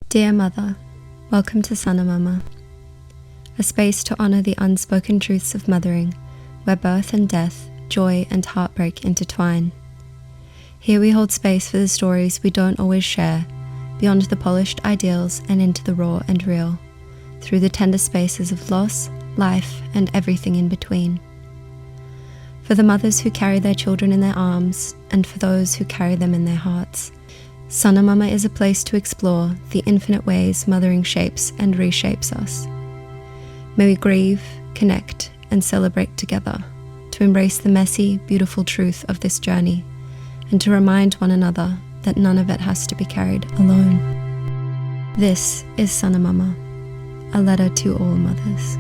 Dear Mother, welcome to Sanamama, a space to honour the unspoken truths of mothering, where birth and death, joy and heartbreak intertwine. Here we hold space for the stories we don't always share, beyond the polished ideals and into the raw and real, through the tender spaces of loss, life, and everything in between. For the mothers who carry their children in their arms, and for those who carry them in their hearts, Sanamama is a place to explore the infinite ways mothering shapes and reshapes us. May we grieve, connect, and celebrate together, to embrace the messy, beautiful truth of this journey, and to remind one another that none of it has to be carried alone. This is Sanamama, a letter to all mothers.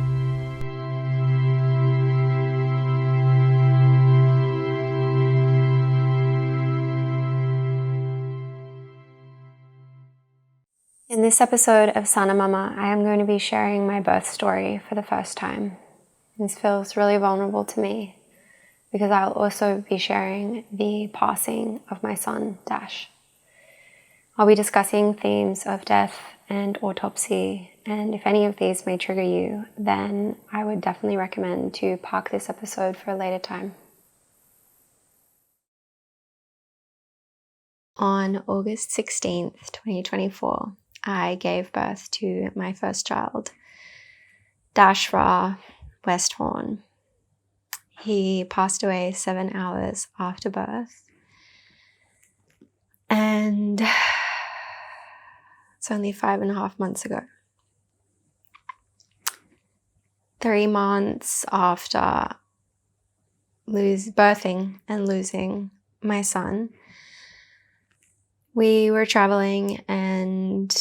In this episode of Sanamama, I am going to be sharing my birth story for the first time. This feels really vulnerable to me because I'll also be sharing the passing of my son, Dash. I'll be discussing themes of death and autopsy, and if any of these may trigger you, then I would definitely recommend to park this episode for a later time. On August 16th, 2024, I gave birth to my first child, Dash Westhorn. He passed away 7 hours after birth, and it's only 5.5 months ago. 3 months after birthing and losing my son, we were traveling and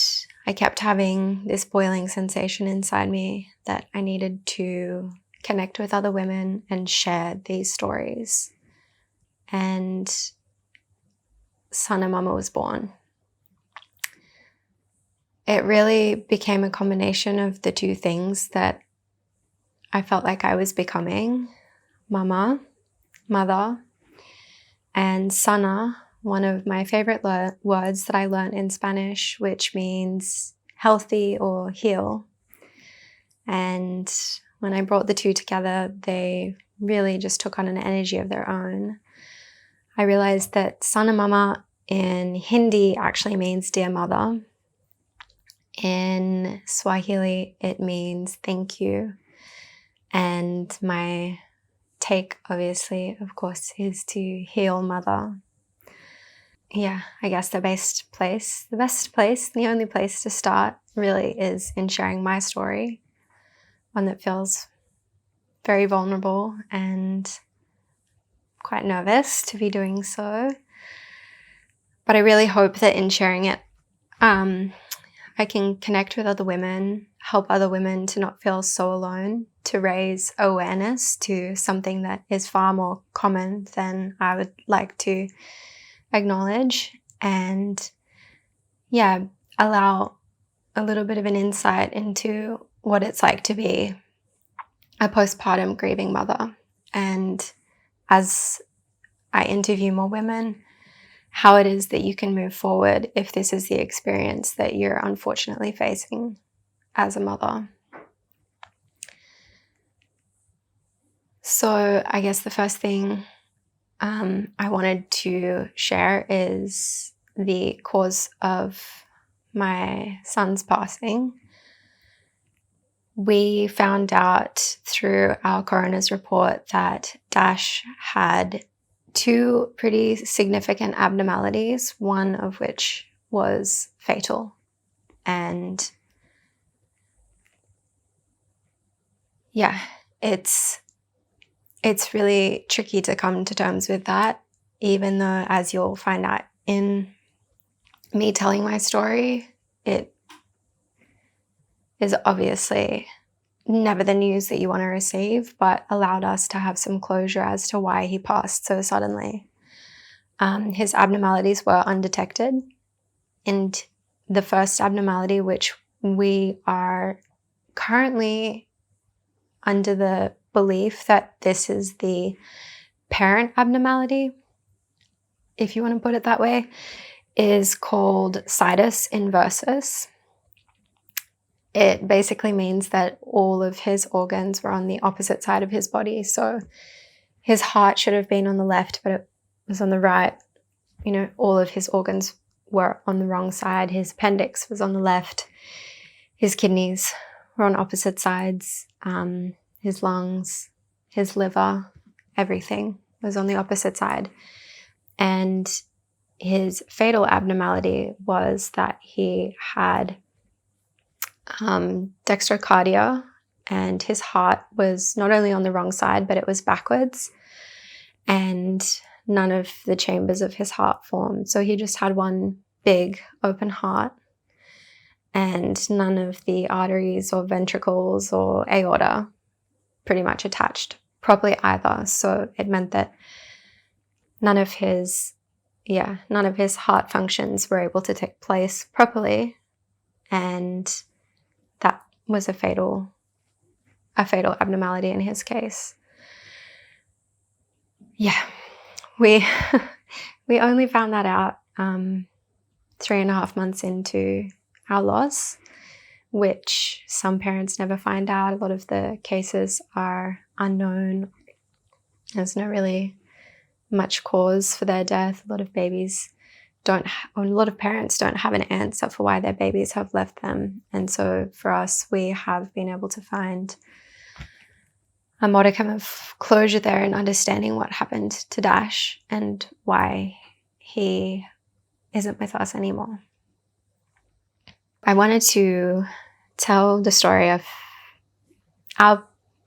I kept having this boiling sensation inside me that I needed to connect with other women and share these stories. And Sanamama was born. It really became a combination of the two things that I felt like I was becoming: mama, mother, and sana, one of my favorite words that I learned in Spanish, which means healthy or heal. And when I brought the two together, they really just took on an energy of their own. I realized that Sanamama in Hindi actually means dear mother. In Swahili, it means thank you. And my take, obviously, of course, is to heal mother. Yeah, I guess the best place, the only place to start really is in sharing my story, one that feels very vulnerable and quite nervous to be doing so. But I really hope that in sharing it, I can connect with other women, help other women to not feel so alone, to raise awareness to something that is far more common than I would like to acknowledge, and allow a little bit of an insight into what it's like to be a postpartum grieving mother, and as I interview more women, how it is that you can move forward if this is the experience that you're unfortunately facing as a mother. So I guess the first thing I wanted to share is the cause of my son's passing. We found out through our coroner's report that Dash had 2 pretty significant abnormalities, one of which was fatal. And it's really tricky to come to terms with that, even though, as you'll find out in me telling my story, it is obviously never the news that you want to receive, but allowed us to have some closure as to why he passed so suddenly. His abnormalities were undetected, and the first abnormality, which we are currently under the belief that this is the parent abnormality, if you want to put it that way, is called situs inversus. It basically means that all of his organs were on the opposite side of his body. So his heart should have been on the left, but it was on the right. You know, all of his organs were on the wrong side. His appendix was on the left. His kidneys were on opposite sides. His lungs, his liver, everything was on the opposite side. And his fatal abnormality was that he had dextrocardia, and his heart was not only on the wrong side, but it was backwards, and none of the chambers of his heart formed. So he just had one big open heart, and none of the arteries or ventricles or aorta pretty much attached properly either. So it meant that none of his heart functions were able to take place properly, and that was a fatal abnormality in his case. Yeah, we only found that out 3.5 months into our loss, which some parents never find out. A lot of the cases are unknown. There's no really much cause for their death. A lot of parents don't have an answer for why their babies have left them. And so for us, we have been able to find a modicum of closure there in understanding what happened to Dash and why he isn't with us anymore. I wanted to tell the story of our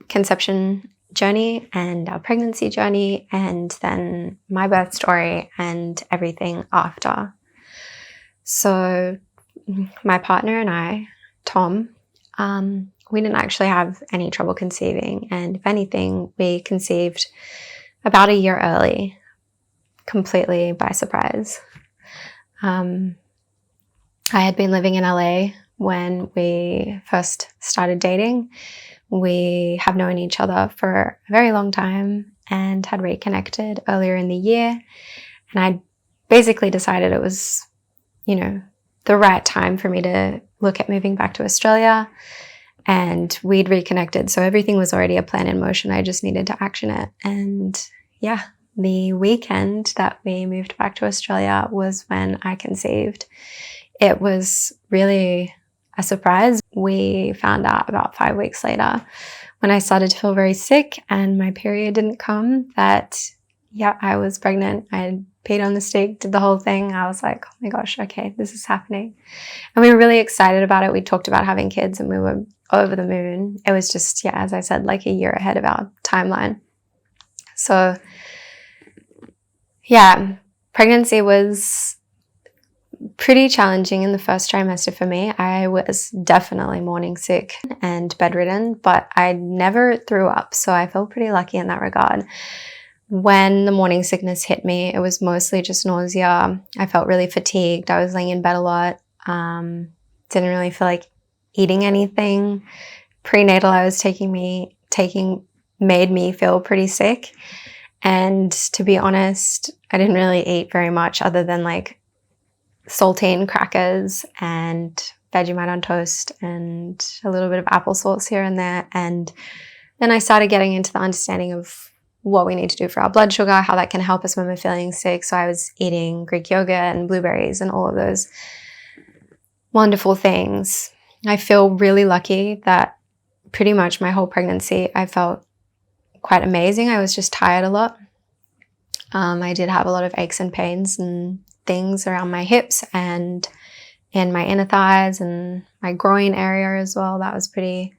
conception journey and our pregnancy journey, and then my birth story and everything after. So my partner and I, Tom, we didn't actually have any trouble conceiving, and if anything, we conceived about a year early, completely by surprise. I had been living in LA when we first started dating. We have known each other for a very long time and had reconnected earlier in the year. And I basically decided it was, the right time for me to look at moving back to Australia. And we'd reconnected. So everything was already a plan in motion. I just needed to action it. And yeah, the weekend that we moved back to Australia was when I conceived. It was really a surprise. We found out about 5 weeks later, when I started to feel very sick and my period didn't come, that I was pregnant. I had peed on the stick, did the whole thing. I was like, oh my gosh, okay, this is happening. And we were really excited about it. We talked about having kids and we were over the moon. It was just, as I said, like a year ahead of our timeline. So pregnancy was pretty challenging in the first trimester for me. I was definitely morning sick and bedridden, but I never threw up. So I felt pretty lucky in that regard. When the morning sickness hit me, it was mostly just nausea. I felt really fatigued. I was laying in bed a lot. Didn't really feel like eating anything. Prenatal I was taking made me feel pretty sick. And to be honest, I didn't really eat very much other than like saltine crackers and Vegemite on toast and a little bit of applesauce here and there. And then I started getting into the understanding of what we need to do for our blood sugar, how that can help us when we're feeling sick. So I was eating Greek yogurt and blueberries and all of those wonderful things. I feel really lucky that pretty much my whole pregnancy I felt quite amazing. I was just tired a lot. I did have a lot of aches and pains and things around my hips and in my inner thighs and my groin area as well. That was pretty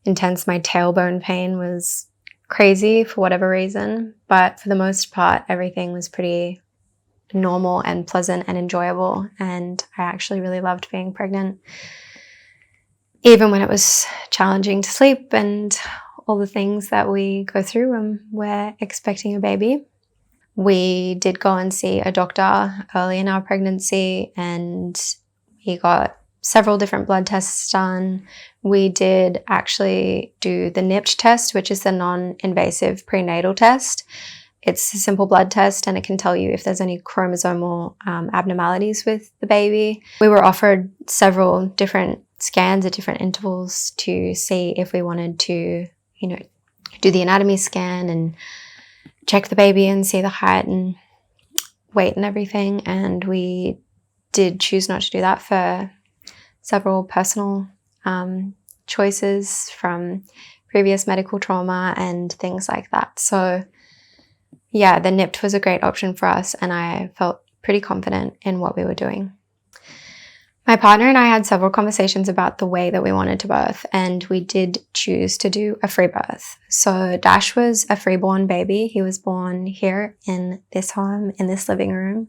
intense. My tailbone pain was crazy for whatever reason, but for the most part, everything was pretty normal and pleasant and enjoyable. And I actually really loved being pregnant, even when it was challenging to sleep and all the things that we go through when we're expecting a baby. We did go and see a doctor early in our pregnancy, and we got several different blood tests done. We did actually do the NIPT test, which is the non-invasive prenatal test. It's a simple blood test, and it can tell you if there's any chromosomal abnormalities with the baby. We were offered several different scans at different intervals to see if we wanted to, do the anatomy scan and check the baby and see the height and weight and everything. And we did choose not to do that for several personal choices from previous medical trauma and things like that. So yeah, the NIPT was a great option for us, and I felt pretty confident in what we were doing. My partner and I had several conversations about the way that we wanted to birth, and we did choose to do a free birth. So Dash was a freeborn baby. He was born here in this home, in this living room.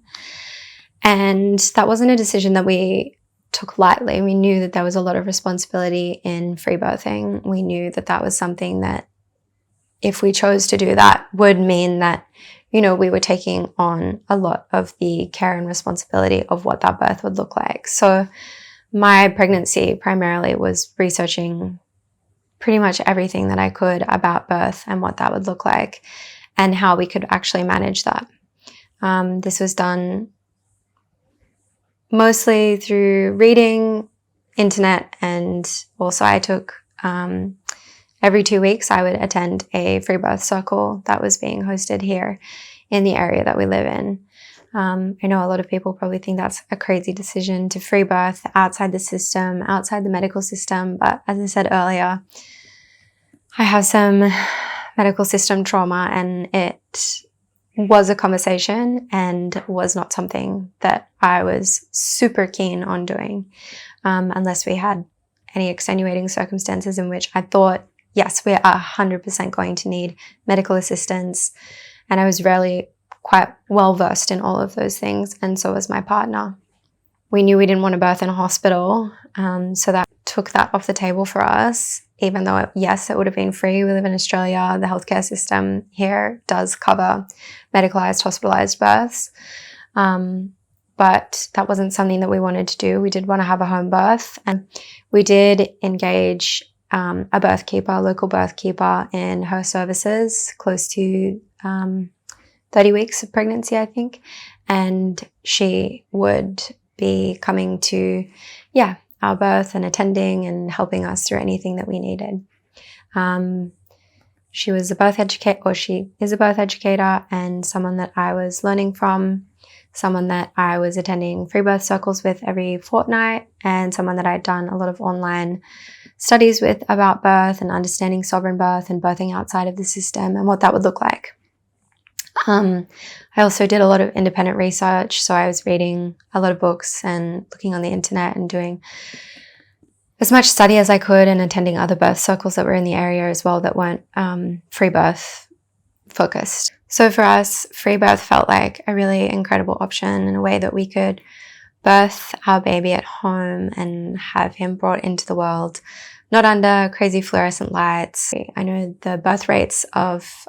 And that wasn't a decision that we took lightly. We knew that there was a lot of responsibility in free birthing. We knew that that was something that if we chose to do that would mean that, we were taking on a lot of the care and responsibility of what that birth would look like. So my pregnancy primarily was researching pretty much everything that I could about birth and what that would look like and how we could actually manage that. This was done mostly through reading, internet, and also I took every 2 weeks I would attend a free birth circle that was being hosted here in the area that we live in. I know a lot of people probably think that's a crazy decision to free birth outside the system, outside the medical system, but as I said earlier, I have some medical system trauma, and it was a conversation and was not something that I was super keen on doing unless we had any extenuating circumstances in which I thought, yes, we are 100% going to need medical assistance. And I was really quite well versed in all of those things, and so was my partner. We knew we didn't want to birth in a hospital, so that took that off the table for us, even though, yes, it would have been free. We live in Australia. The healthcare system here does cover medicalized, hospitalized births. But that wasn't something that we wanted to do. We did want to have a home birth, and we did engage a birth keeper, a local birth keeper, in her services close to 30 weeks of pregnancy, I think. And she would be coming to, our birth and attending and helping us through anything that we needed. She was a birth educator, or she is a birth educator, and someone that I was learning from, someone that I was attending free birth circles with every fortnight, and someone that I'd done a lot of online studies with about birth and understanding sovereign birth and birthing outside of the system and what that would look like. I also did a lot of independent research, so I was reading a lot of books and looking on the internet and doing as much study as I could and attending other birth circles that were in the area as well that weren't free birth focused. So for us, free birth felt like a really incredible option and a way that we could birth our baby at home and have him brought into the world, not under crazy fluorescent lights. I know the birth rates of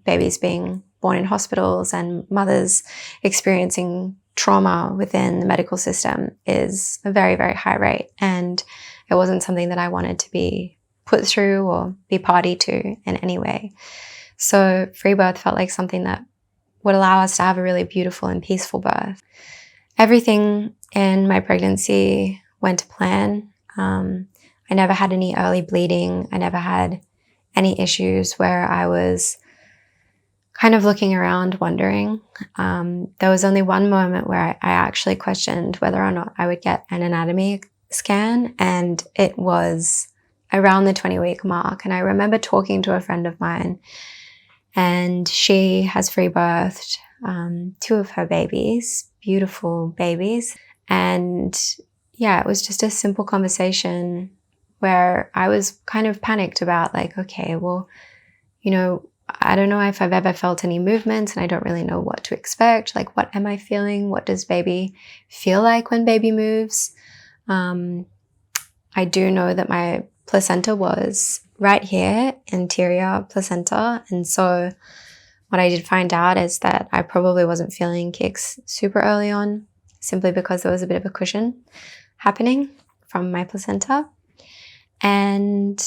babies being born in hospitals and mothers experiencing trauma within the medical system is a very, very high rate. And it wasn't something that I wanted to be put through or be party to in any way. So free birth felt like something that would allow us to have a really beautiful and peaceful birth. Everything in my pregnancy went to plan. I never had any early bleeding. I never had any issues where I was kind of looking around wondering. There was only one moment where I actually questioned whether or not I would get an anatomy scan, and it was around the 20-week mark. And I remember talking to a friend of mine, and she has free birthed 2 of her babies, beautiful babies. And it was just a simple conversation where I was kind of panicked about okay, well, I don't know if I've ever felt any movements, and I don't really know what to expect. What am I feeling? What does baby feel like when baby moves? I do know that my placenta was right here, anterior placenta. And so what I did find out is that I probably wasn't feeling kicks super early on, simply because there was a bit of a cushion happening from my placenta. And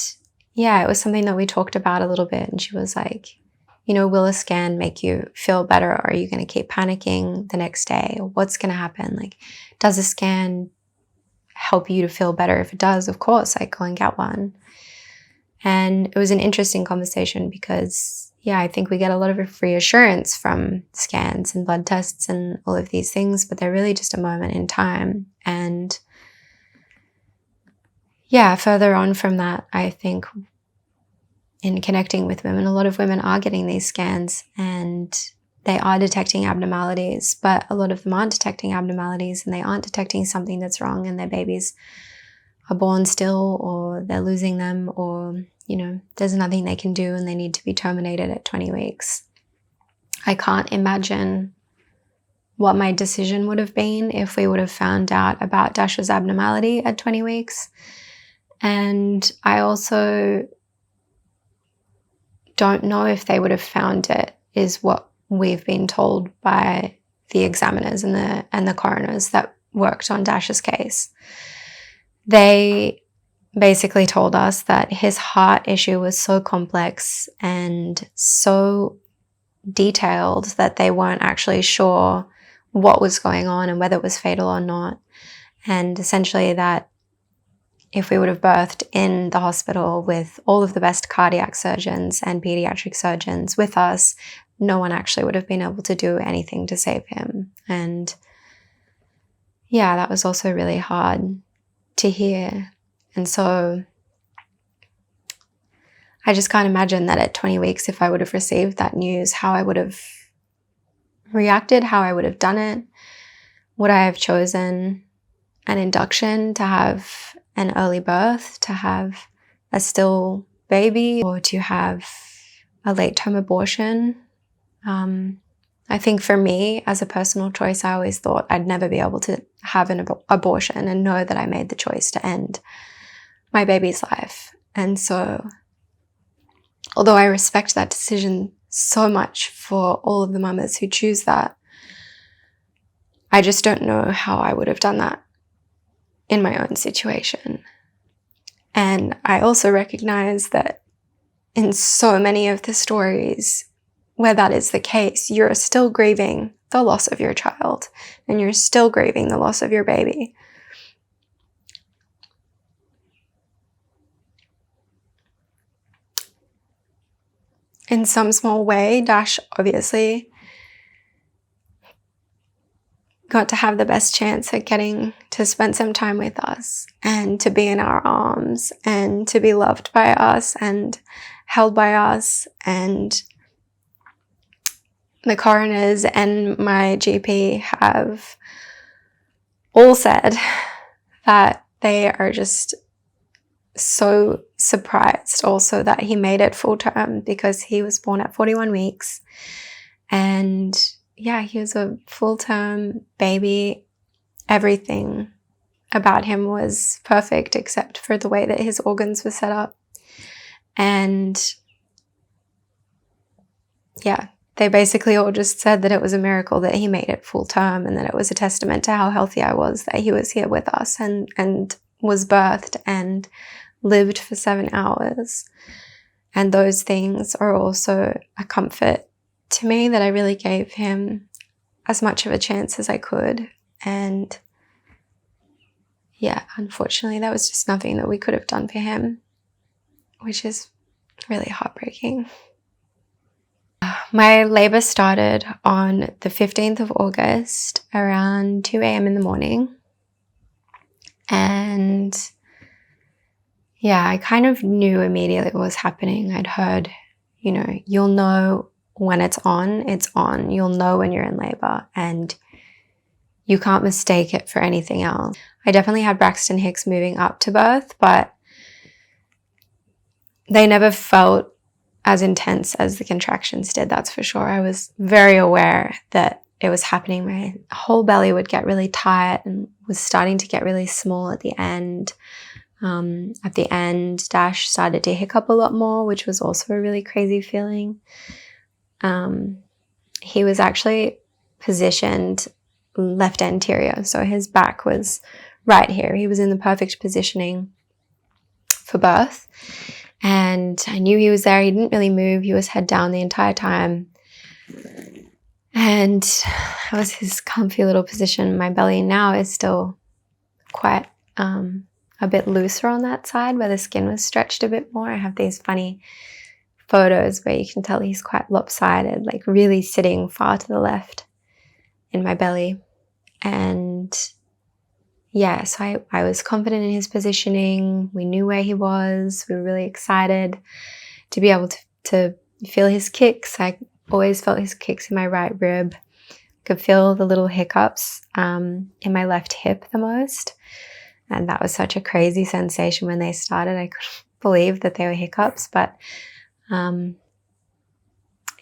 it was something that we talked about a little bit. And she was like, will a scan make you feel better? Or are you going to keep panicking the next day? Or what's going to happen? Does a scan help you to feel better if it does, of course, like go and get one. And it was an interesting conversation because, I think we get a lot of reassurance from scans and blood tests and all of these things, but they're really just a moment in time. And further on from that, I think in connecting with women, a lot of women are getting these scans and they are detecting abnormalities, but a lot of them aren't detecting abnormalities and they aren't detecting something that's wrong and their babies are born still, or they're losing them, or, there's nothing they can do and they need to be terminated at 20 weeks. I can't imagine what my decision would have been if we would have found out about Dash's abnormality at 20 weeks. And I also don't know if they would have found it, is what we've been told by the examiners and the coroners that worked on Dash's case. They basically told us that his heart issue was so complex and so detailed that they weren't actually sure what was going on and whether it was fatal or not. And essentially that if we would have birthed in the hospital with all of the best cardiac surgeons and pediatric surgeons with us, no one actually would have been able to do anything to save him. And that was also really hard to hear. And so I just can't imagine that at 20 weeks, if I would have received that news, how I would have reacted, how I would have done it. Would I have chosen an induction to have an early birth, to have a still baby, or to have a late-term abortion? I think for me, as a personal choice, I always thought I'd never be able to have an abortion and know that I made the choice to end my baby's life. And so, although I respect that decision so much for all of the mamas who choose that, I just don't know how I would have done that in my own situation. And I also recognize that in so many of the stories where that is the case, you're still grieving the loss of your child and you're still grieving the loss of your baby. In some small way, Dash obviously got to have the best chance at getting to spend some time with us and to be in our arms and to be loved by us and held by us. And the coroners and my GP have all said that they are just so surprised also that he made it full term, because he was born at 41 weeks and he was a full-term baby. Everything about him was perfect except for the way that his organs were set up. And they basically all just said that it was a miracle that he made it full-term and that it was a testament to how healthy I was that he was here with us and was birthed and lived for 7 hours. And those things are also a comfort to me, that I really gave him as much of a chance as I could. And unfortunately, that was just nothing that we could have done for him, which is really heartbreaking. My labor started on the 15th of August around 2 a.m. in the morning. And I kind of knew immediately what was happening. I'd heard, you'll know when it's on. You'll know when you're in labor and you can't mistake it for anything else. I definitely had Braxton Hicks moving up to birth, but they never felt as intense as the contractions did, that's for sure. I was very aware that it was happening. My whole belly would get really tight and was starting to get really small at the end. At the end, Dash started to hiccup a lot more, which was also a really crazy feeling. He was actually positioned left anterior, so his back was right here. He was in the perfect positioning for birth, and I knew he was there. He didn't really move. He was head down the entire time, and that was his comfy little position. My belly now is still quite a bit looser on that side where the skin was stretched a bit more. I have these funny photos where you can tell he's quite lopsided, like really sitting far to the left in my belly. And yeah, so I was confident in his positioning. We knew where he was. We were really excited to be able to feel his kicks. I always felt his kicks in my right rib. Could feel the little hiccups in my left hip the most. And that was such a crazy sensation when they started. I couldn't believe that they were hiccups, but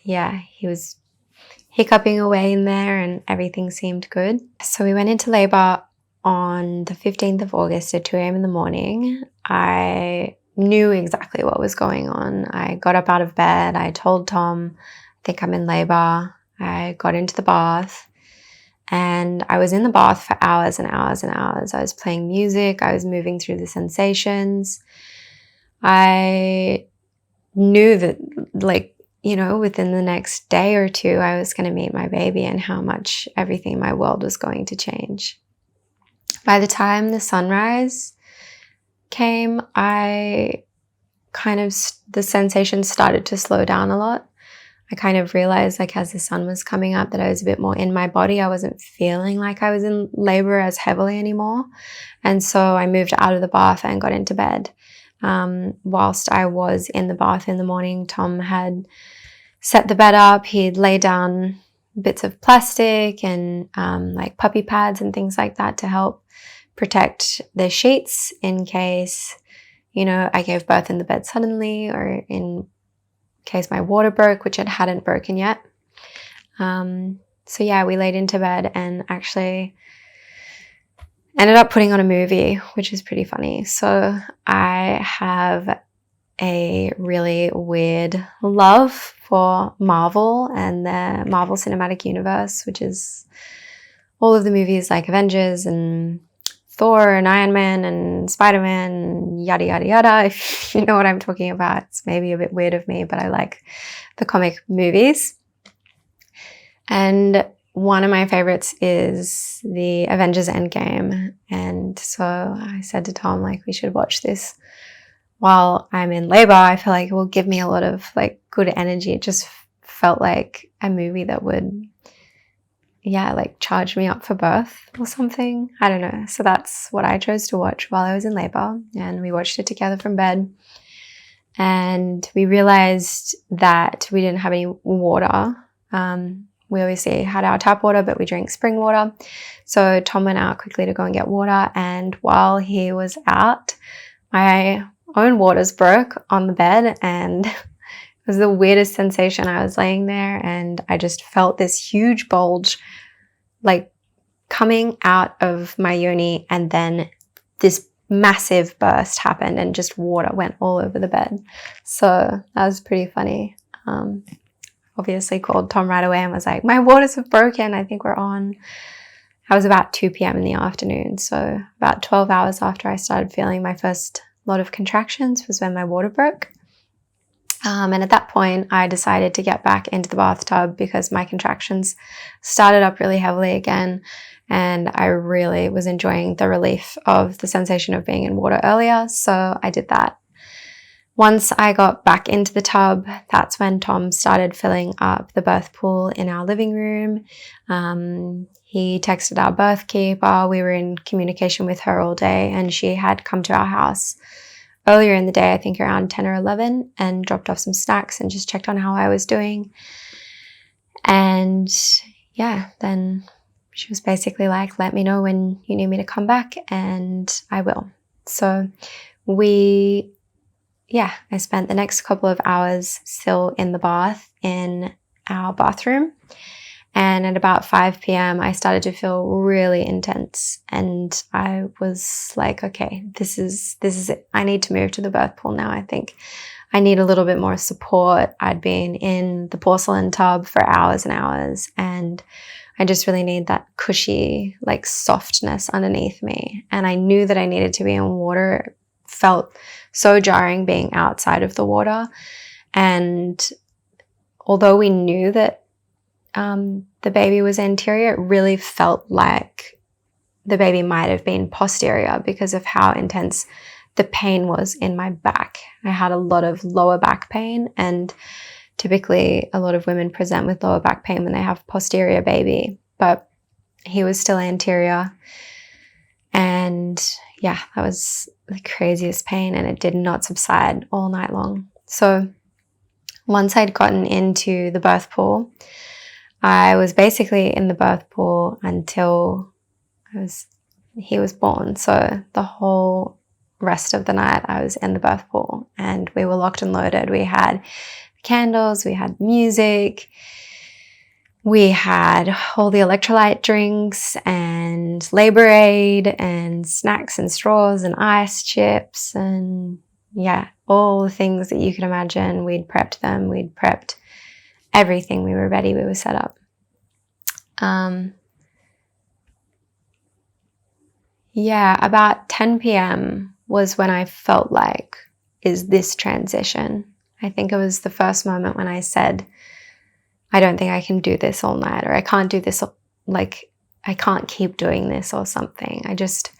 yeah, he was hiccuping away in there and everything seemed good. So we went into labor on the 15th of August at 2 a.m. in the morning. I knew exactly what was going on. I got up out of bed. I told Tom, I think I'm in labor. I got into the bath. And I was in the bath for hours and hours and hours. I was playing music. I was moving through the sensations. I knew that, like, you know, within the next day or two, I was going to meet my baby and how much everything in my world was going to change. By the time the sunrise came, the sensations started to slow down a lot. I kind of realized, like, as the sun was coming up, that I was a bit more in my body. I wasn't feeling like I was in labor as heavily anymore. And so I moved out of the bath and got into bed. Whilst I was in the bath in the morning, Tom had set the bed up. He'd laid down bits of plastic and like puppy pads and things like that to help protect the sheets in case, you know, I gave birth in the bed suddenly, or in case my water broke, which it hadn't broken yet. So yeah, we laid into bed and actually ended up putting on a movie, which is pretty funny. So I have a really weird love for Marvel and the Marvel Cinematic Universe, which is all of the movies like Avengers and Thor and Iron Man and Spider-Man and yada, yada, yada. If you know what I'm talking about, it's maybe a bit weird of me, but I like the comic movies. And one of my favorites is the Avengers Endgame. And so I said to Tom, like, we should watch this while I'm in labor. I feel like it will give me a lot of like good energy. It just felt like a movie that would, yeah, like charge me up for birth or something. I don't know. So that's what I chose to watch while I was in labor. And we watched it together from bed. And we realized that we didn't have any water. We obviously had our tap water, but we drank spring water. So Tom went out quickly to go and get water. And while he was out, my own waters broke on the bed, and it was the weirdest sensation. I was laying there and I just felt this huge bulge like coming out of my yoni, and then this massive burst happened and just water went all over the bed. So that was pretty funny. Obviously called Tom right away and was like, my waters have broken. I think we're on. I was about 2 p.m. in the afternoon. So about 12 hours after I started feeling my first lot of contractions was when my water broke. And at that point, I decided to get back into the bathtub because my contractions started up really heavily again. And I really was enjoying the relief of the sensation of being in water earlier. So I did that. Once I got back into the tub, that's when Tom started filling up the birth pool in our living room. He texted our birth keeper. We were in communication with her all day, and she had come to our house earlier in the day, I think around 10 or 11, and dropped off some snacks and just checked on how I was doing. And yeah, then she was basically like, let me know when you need me to come back and I will. So I spent the next couple of hours still in the bath in our bathroom. And at about 5 p.m., I started to feel really intense. And I was like, okay, this is it. I need to move to the birth pool now. I think I need a little bit more support. I'd been in the porcelain tub for hours and hours, and I just really need that cushy, like, softness underneath me. And I knew that I needed to be in water. It felt so jarring being outside of the water. And although we knew that the baby was anterior, it really felt like the baby might have been posterior because of how intense the pain was in my back. I had a lot of lower back pain, and typically a lot of women present with lower back pain when they have posterior baby, but he was still anterior. And yeah, that was the craziest pain, and it did not subside all night long. So once I'd gotten into the birth pool, I was basically in the birth pool until he was born. So the whole rest of the night I was in the birth pool, and we were locked and loaded. We had candles, we had music, we had all the electrolyte drinks and labor aid and snacks and straws and ice chips and all the things that you could imagine. We'd prepped them, we'd prepped everything. We were ready, we were set up. About 10 p.m. was when I felt like, is this transition? I think it was the first moment when I said, I don't think I can do this all night, or I can't do this, like I can't keep doing this or something. I just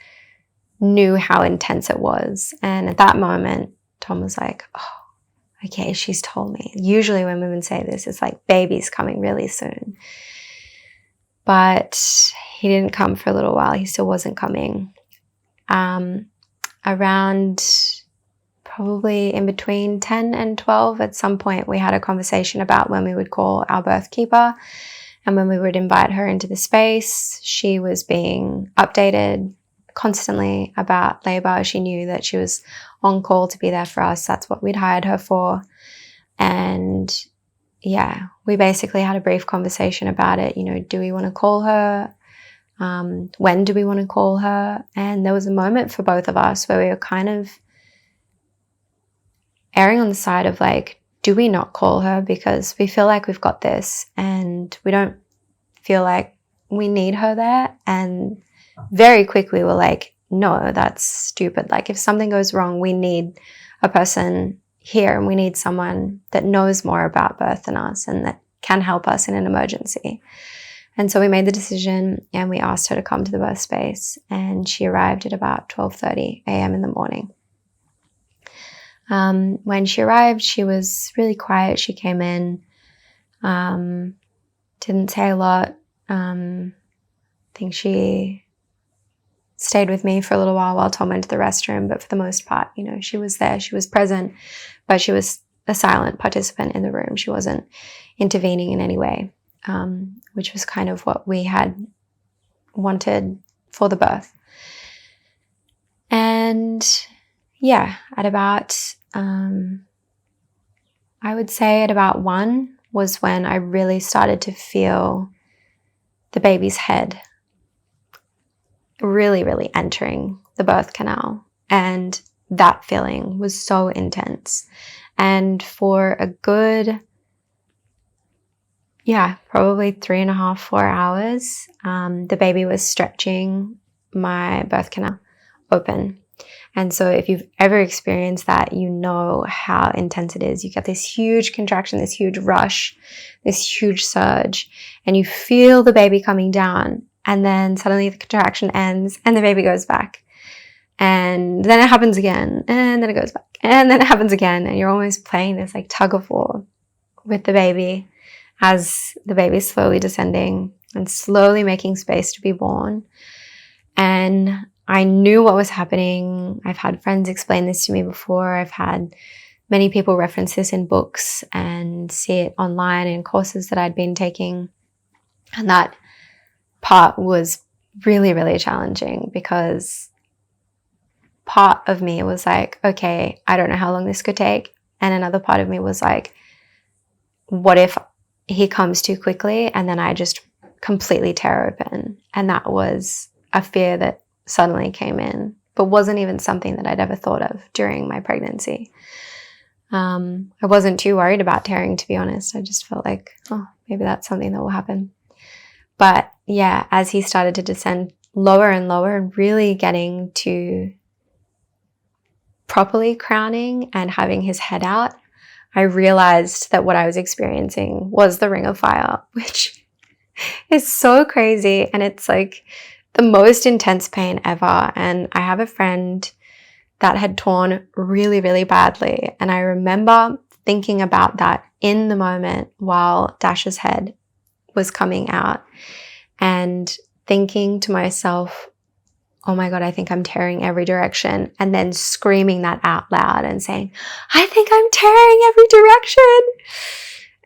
knew how intense it was. And at that moment, Tom was like, oh, okay, she's told me. Usually when women say this, it's like baby's coming really soon. But he didn't come for a little while. He still wasn't coming. Around probably in between 10 and 12, at some point we had a conversation about when we would call our birth keeper and when we would invite her into the space. She was being updated constantly about labor. She knew that she was on call to be there for us. That's what we'd hired her for. And we basically had a brief conversation about it. Do we want to call her? When do we want to call her? And there was a moment for both of us where we were kind of erring on the side of like, do we not call her because we feel like we've got this and we don't feel like we need her there? And very quickly we're like, no, that's stupid. Like if something goes wrong, we need a person here, and we need someone that knows more about birth than us and that can help us in an emergency. And so we made the decision and we asked her to come to the birth space, and she arrived at about 12:30 a.m. in the morning. When she arrived, she was really quiet. She came in, didn't say a lot. I think she stayed with me for a little while Tom went to the restroom, but for the most part, she was there, she was present, but she was a silent participant in the room. She wasn't intervening in any way, which was kind of what we had wanted for the birth. And at about, I would say at about 1 was when I really started to feel the baby's head really, really entering the birth canal. And that feeling was so intense. And for a good, probably 3.5, 4 hours, the baby was stretching my birth canal open. And so if you've ever experienced that, you know how intense it is. You get this huge contraction, this huge rush, this huge surge, and you feel the baby coming down. And then suddenly the contraction ends and the baby goes back. And then it happens again, and then it goes back, and then it happens again. And you're almost playing this like tug of war with the baby as the baby's slowly descending and slowly making space to be born. And I knew what was happening. I've had friends explain this to me before. I've had many people reference this in books and see it online in courses that I'd been taking. And that part was really, really challenging because part of me was like, okay, I don't know how long this could take. And another part of me was like, what if he comes too quickly and then I just completely tear open? And that was a fear that suddenly came in, but wasn't even something that I'd ever thought of during my pregnancy. I wasn't too worried about tearing, to be honest. I just felt like, oh, maybe that's something that will happen. But as he started to descend lower and lower and really getting to properly crowning and having his head out, I realized that what I was experiencing was the ring of fire, which is so crazy. And it's like the most intense pain ever. And I have a friend that had torn really, really badly. And I remember thinking about that in the moment while Dash's head was coming out and thinking to myself, oh my God, I think I'm tearing every direction. And then screaming that out loud and saying, I think I'm tearing every direction.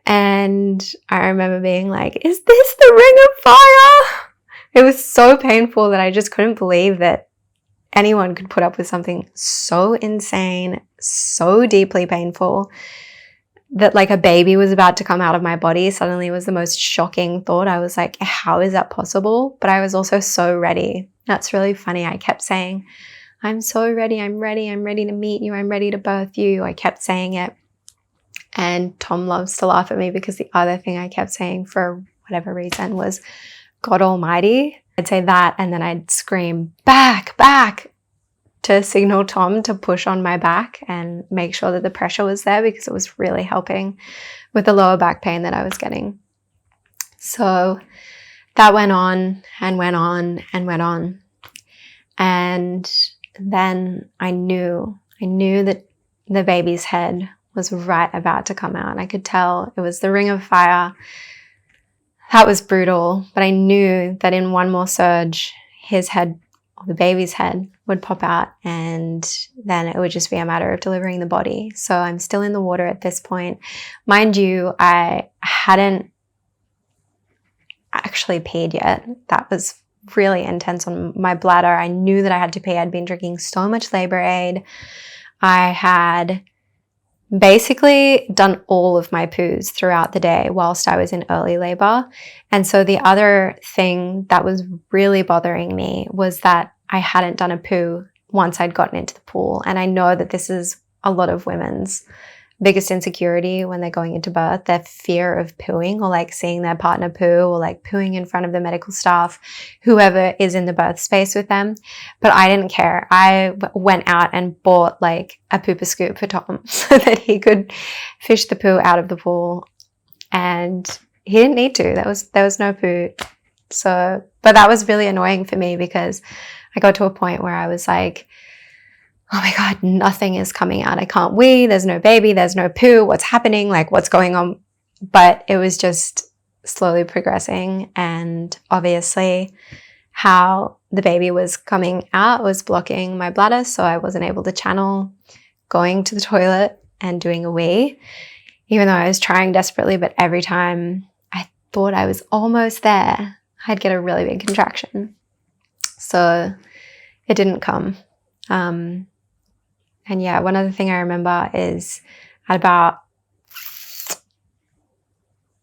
And I remember being like, is this the ring of fire? It was so painful that I just couldn't believe that anyone could put up with something so insane, so deeply painful, that like a baby was about to come out of my body suddenly was the most shocking thought. I was like, how is that possible? But I was also so ready. That's really funny. I kept saying, I'm so ready. I'm ready. I'm ready to meet you. I'm ready to birth you. I kept saying it. And Tom loves to laugh at me because the other thing I kept saying for whatever reason was God Almighty. I'd say that and then I'd scream, back, back, to signal Tom to push on my back and make sure that the pressure was there because it was really helping with the lower back pain that I was getting. So that went on and went on and went on. And then I knew that the baby's head was right about to come out. I could tell it was the ring of fire. That was brutal, but I knew that in one more surge, his head, or the baby's head, would pop out and then it would just be a matter of delivering the body. So I'm still in the water at this point. Mind you, I hadn't actually peed yet. That was really intense on my bladder. I knew that I had to pee. I'd been drinking so much labor aid. I had basically done all of my poos throughout the day whilst I was in early labor. And so the other thing that was really bothering me was that I hadn't done a poo once I'd gotten into the pool. And I know that this is a lot of women's biggest insecurity when they're going into birth, their fear of pooing or like seeing their partner poo or like pooing in front of the medical staff, whoever is in the birth space with them. But I didn't care. I went out and bought like a pooper scoop for Tom so that he could fish the poo out of the pool. And he didn't need to. There was no poo. So, but that was really annoying for me because I got to a point where I was like, oh my God, nothing is coming out. I can't wee. There's no baby. There's no poo. What's happening? Like, what's going on? But it was just slowly progressing. And obviously how the baby was coming out was blocking my bladder. So I wasn't able to channel going to the toilet and doing a wee, even though I was trying desperately. But every time I thought I was almost there, I'd get a really big contraction. So it didn't come. And yeah, one other thing I remember is at about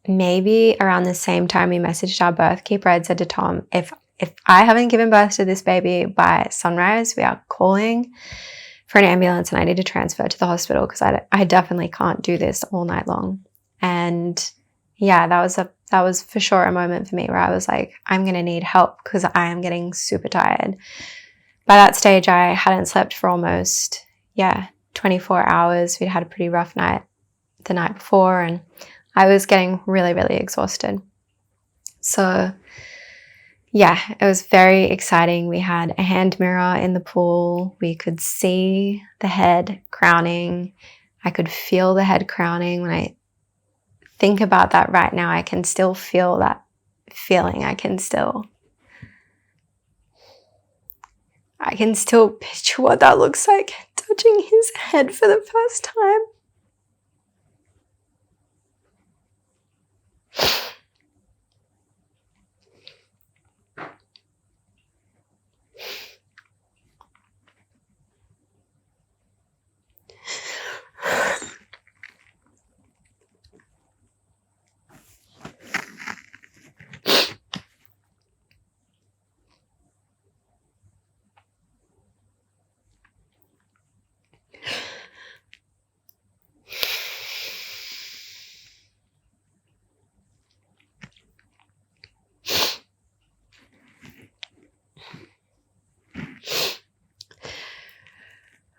maybe around the same time we messaged our birth keeper, I'd said to Tom, if I haven't given birth to this baby by sunrise, we are calling for an ambulance and I need to transfer to the hospital because I definitely can't do this all night long. And yeah, that was for sure a moment for me where I was like, I'm going to need help because I am getting super tired. By that stage, I hadn't slept for almost 24 hours. We'd had a pretty rough night the night before and I was getting really, really exhausted. So yeah, it was very exciting. We had a hand mirror in the pool. We could see the head crowning. I could feel the head crowning. When I think about that right now, I can still feel that feeling. I can still picture what that looks like, touching his head for the first time.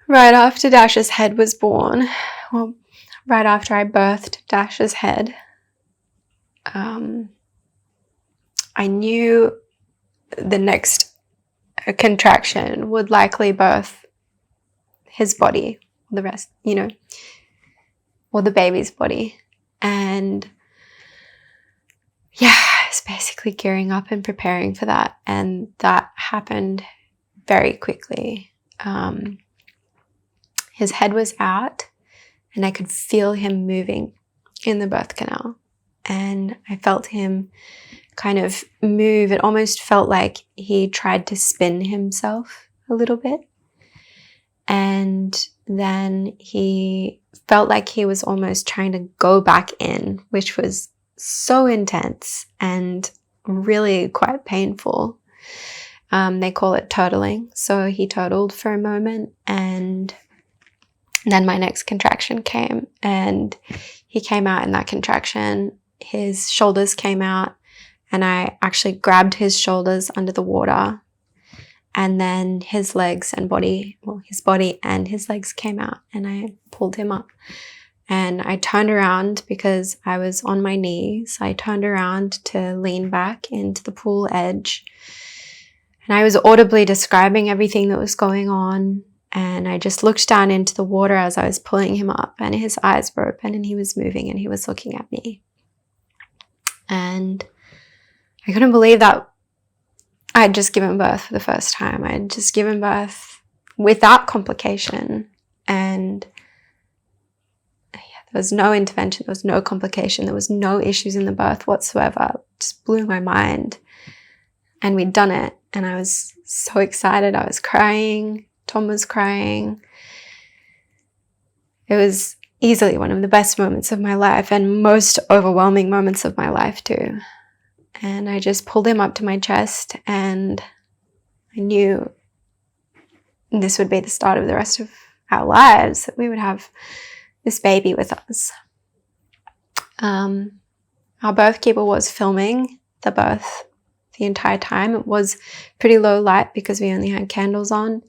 Right after Dash's head was born, well, right after I birthed Dash's head, I knew the next a contraction would likely birth his body, the rest, or the baby's body. And yeah, I was basically gearing up and preparing for that. And that happened very quickly. His head was out and I could feel him moving in the birth canal. And I felt him kind of move. It almost felt like he tried to spin himself a little bit. And then he felt like he was almost trying to go back in, which was so intense and really quite painful. They call it turtling. So he turtled for a moment, and then my next contraction came, and he came out in that contraction. His shoulders came out, and I actually grabbed his shoulders under the water, and then his legs and body, his body and his legs came out, and I pulled him up. And I turned around because I was on my knees. I turned around to lean back into the pool edge. And I was audibly describing everything that was going on. And I just looked down into the water as I was pulling him up. And his eyes were open and he was moving and he was looking at me. And I couldn't believe that I had just given birth for the first time. I had just given birth without complication. And there was no intervention, there was no complication, there was no issues in the birth whatsoever. It just blew my mind. And we'd done it, and I was so excited. I was crying, Tom was crying. It was easily one of the best moments of my life and most overwhelming moments of my life too. And I just pulled him up to my chest, and I knew this would be the start of the rest of our lives, that we would have this baby with us. Our birth keeper was filming the birth the entire time. It was pretty low light because we only had candles on.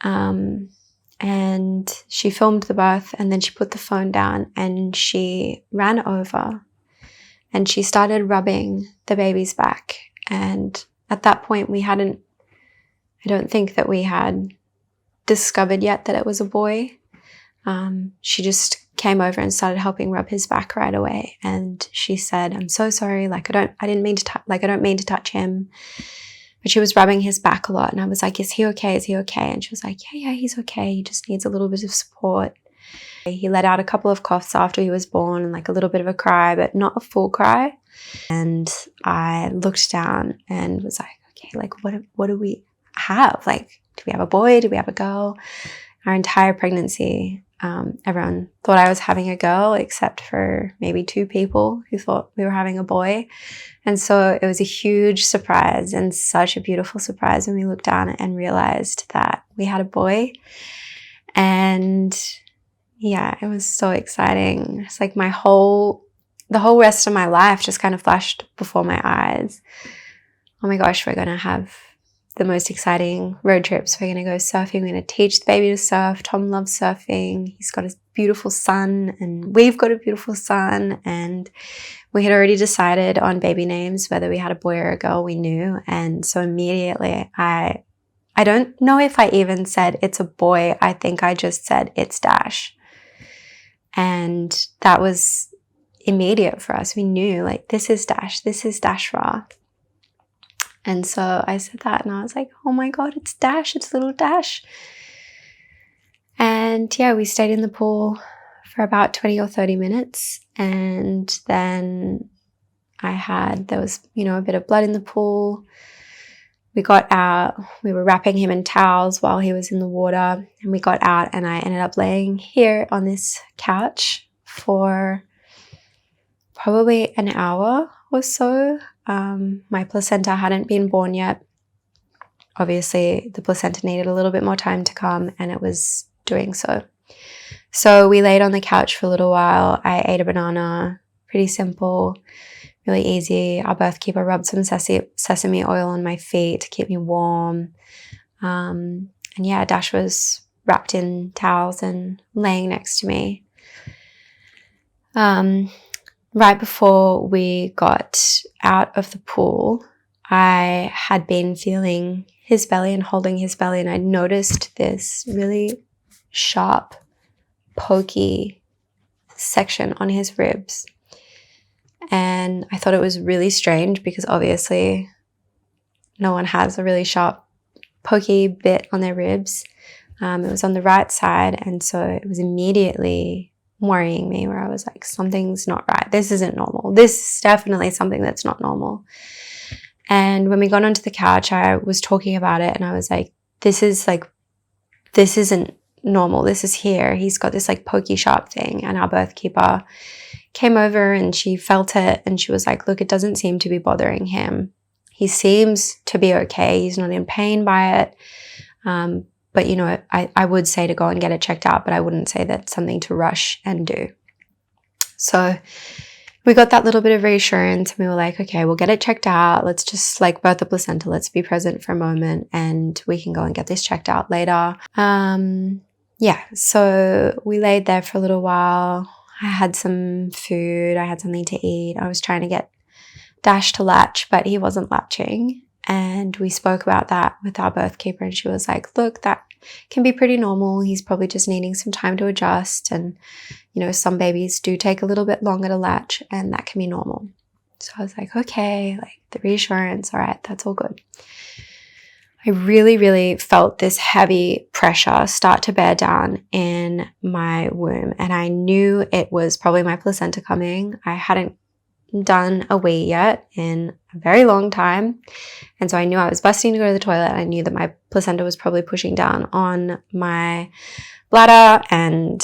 And she filmed the birth, and then she put the phone down and she ran over and she started rubbing the baby's back. And at that point I don't think that we had discovered yet that it was a boy. She just came over and started helping rub his back right away. And she said, "I'm so sorry. I don't mean to touch him." But she was rubbing his back a lot. And I was like, "Is he okay? Is he okay?" And she was like, yeah, he's okay. He just needs a little bit of support. He let out a couple of coughs after he was born and like a little bit of a cry, but not a full cry. And I looked down and was like, okay, like what do we have? Like, do we have a boy? Do we have a girl? Our entire pregnancy, everyone thought I was having a girl, except for maybe 2 people who thought we were having a boy. And so it was a huge surprise, and such a beautiful surprise when we looked down and realized that we had a boy. And yeah, it was so exciting. It's like the whole rest of my life just kind of flashed before my eyes. Oh my gosh, we're going to have the most exciting road trips. We're going to go surfing. We're going to teach the baby to surf. Tom loves surfing. He's got a beautiful son, and we've got a beautiful son. And we had already decided on baby names, whether we had a boy or a girl. We knew. And so immediately I don't know if I even said it's a boy. I think I just said it's Dash. And that was immediate for us. We knew, like, this is Dash. This is Dashra. And so I said that, and I was like, oh my God, it's Dash. It's little Dash. And yeah, we stayed in the pool for about 20 or 30 minutes. And then there was, a bit of blood in the pool. We got out. We were wrapping him in towels while he was in the water. And we got out, and I ended up laying here on this couch for probably an hour or so. My placenta hadn't been born yet. Obviously, the placenta needed a little bit more time to come, and it was doing so. So we laid on the couch for a little while. I ate a banana, pretty simple, really easy. Our birth keeper rubbed some sesame oil on my feet to keep me warm. And yeah, Dash was wrapped in towels and laying next to me. Right before we got out of the pool, I had been feeling his belly and holding his belly, and I noticed this really sharp, pokey section on his ribs. And I thought it was really strange because obviously no one has a really sharp, pokey bit on their ribs. It was on the right side, and so it was immediately worrying me, where I was like, something's not right. This isn't normal. This is definitely something that's not normal. And when we got onto the couch, I was talking about it, and I was like, this isn't normal. This is here. He's got this like pokey sharp thing. And our birth keeper came over and she felt it, and she was like, look, it doesn't seem to be bothering him. He seems to be okay. He's not in pain by it. But, you know, I would say to go and get it checked out, but I wouldn't say that's something to rush and do. So we got that little bit of reassurance, and we were like, okay, we'll get it checked out. Let's just like birth the placenta. Let's be present for a moment, and we can go and get this checked out later. So we laid there for a little while. I had some food. I had something to eat. I was trying to get Dash to latch, but he wasn't latching. And we spoke about that with our birth keeper, and she was like, look, that can be pretty normal. He's probably just needing some time to adjust. And, you know, some babies do take a little bit longer to latch, and that can be normal. So I was like, okay, like the reassurance, all right, that's all good. I really, really felt this heavy pressure start to bear down in my womb. And I knew it was probably my placenta coming. I hadn't done a wee yet in a very long time. And so I knew I was busting to go to the toilet. I knew that my placenta was probably pushing down on my bladder and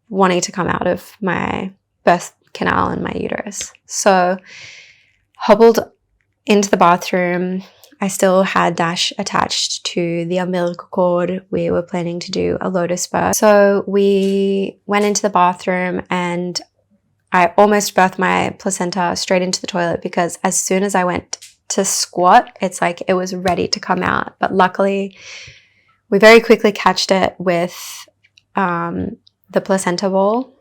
wanting to come out of my birth canal and my uterus. So hobbled into the bathroom. I still had Dash attached to the umbilical cord. We were planning to do a lotus birth. So we went into the bathroom, and I almost birthed my placenta straight into the toilet, because as soon as I went to squat, it's like it was ready to come out. But luckily, we very quickly catched it with the placenta ball,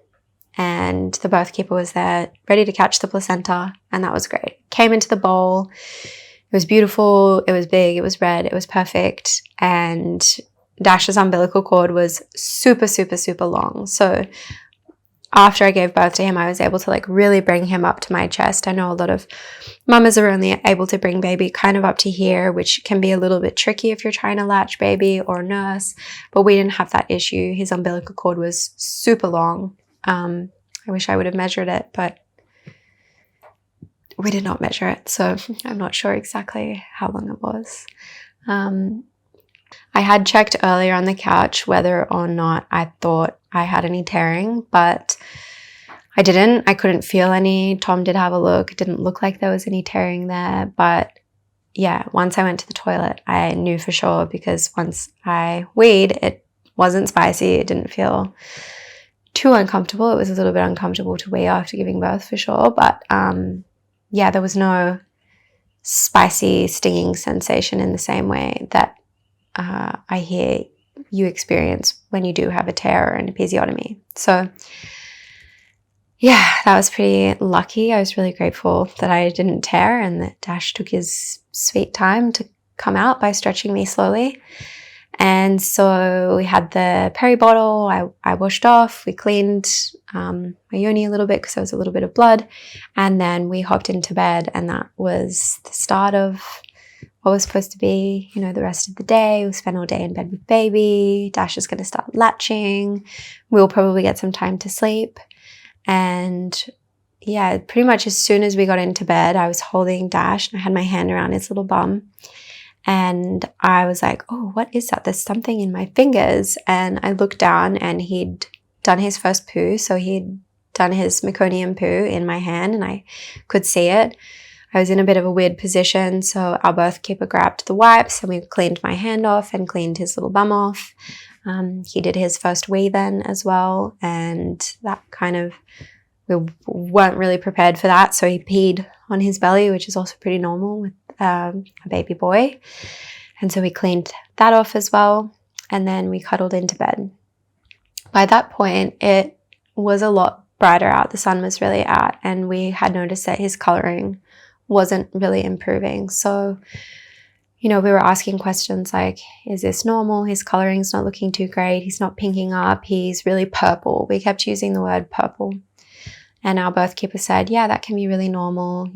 and the birth keeper was there ready to catch the placenta, and that was great. Came into the bowl. It was beautiful. It was big. It was red. It was perfect. And Dash's umbilical cord was super, super, super long. So after I gave birth to him, I was able to like really bring him up to my chest. I know a lot of mamas are only able to bring baby kind of up to here, which can be a little bit tricky if you're trying to latch baby or nurse, but we didn't have that issue. His umbilical cord was super long. I wish I would have measured it, but we did not measure it, so I'm not sure exactly how long it was. I had checked earlier on the couch whether or not I thought I had any tearing, but I didn't. I couldn't feel any. Tom did have a look. It didn't look like there was any tearing there, but yeah, once I went to the toilet, I knew for sure, because once I weed, it wasn't spicy. It didn't feel too uncomfortable. It was a little bit uncomfortable to wee after giving birth for sure, but yeah, there was no spicy, stinging sensation in the same way that I hear you experience when you do have a tear or an episiotomy. So yeah, that was pretty lucky. I was really grateful that I didn't tear, and that Dash took his sweet time to come out by stretching me slowly. And so we had the peri bottle. I washed off. We cleaned my yoni a little bit because there was a little bit of blood. And then we hopped into bed, and that was the start of what was supposed to be, you know, the rest of the day. We spent all day in bed with baby. Dash is going to start latching. We'll probably get some time to sleep. And yeah, pretty much as soon as we got into bed, I was holding Dash and I had my hand around his little bum. And I was like, oh, what is that? There's something in my fingers. And I looked down, and he'd done his first poo. So he'd done his meconium poo in my hand, and I could see it. I was in a bit of a weird position. So our birth keeper grabbed the wipes, and we cleaned my hand off and cleaned his little bum off. He did his first wee then as well. And that kind of, we weren't really prepared for that. So he peed on his belly, which is also pretty normal with a baby boy. And so we cleaned that off as well, and then we cuddled into bed. By that point, it was a lot brighter out. The sun was really out, and we had noticed that his coloring wasn't really improving. So, we were asking questions like, is this normal? His coloring's not looking too great. He's not pinking up. He's really purple. We kept using the word purple. And our birth keeper said, yeah, that can be really normal.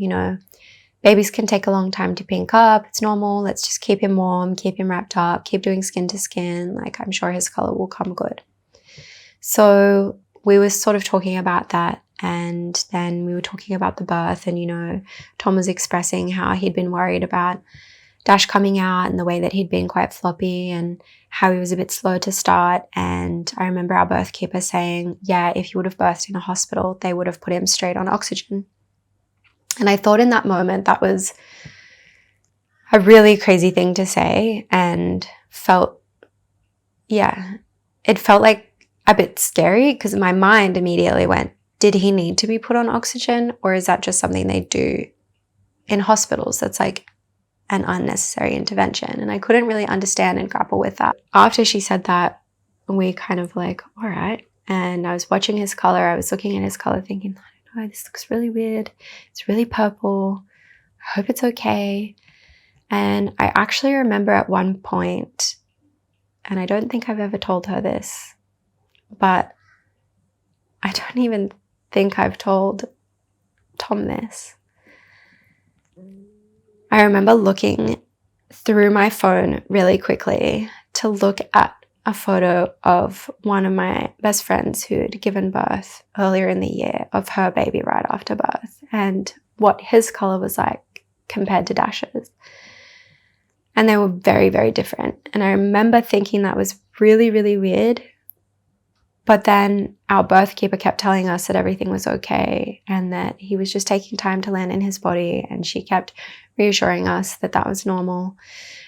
Babies can take a long time to pink up. It's normal. Let's just keep him warm, keep him wrapped up, keep doing skin to skin. Like, I'm sure his color will come good. So we were sort of talking about that. And then we were talking about the birth. And, Tom was expressing how he'd been worried about Dash coming out and the way that he'd been quite floppy and how he was a bit slow to start. And I remember our birth keeper saying, yeah, if he would have birthed in a hospital, they would have put him straight on oxygen. And I thought in that moment that was a really crazy thing to say, and it felt like a bit scary because my mind immediately went, did he need to be put on oxygen, or is that just something they do in hospitals that's like an unnecessary intervention? And I couldn't really understand and grapple with that. After she said that, we kind of like, all right. And I was watching his color. I was looking at his color thinking, I don't know, this looks really weird. It's really purple. I hope it's okay. And I actually remember at one point, and I don't think I've ever told her this, but I don't even think I've told Tom this. I remember looking through my phone really quickly to look at a photo of one of my best friends who had given birth earlier in the year of her baby right after birth, and what his color was like compared to Dash's. And they were very, very different. And I remember thinking that was really, really weird. But then our birth keeper kept telling us that everything was okay and that he was just taking time to land in his body. And she kept reassuring us that that was normal.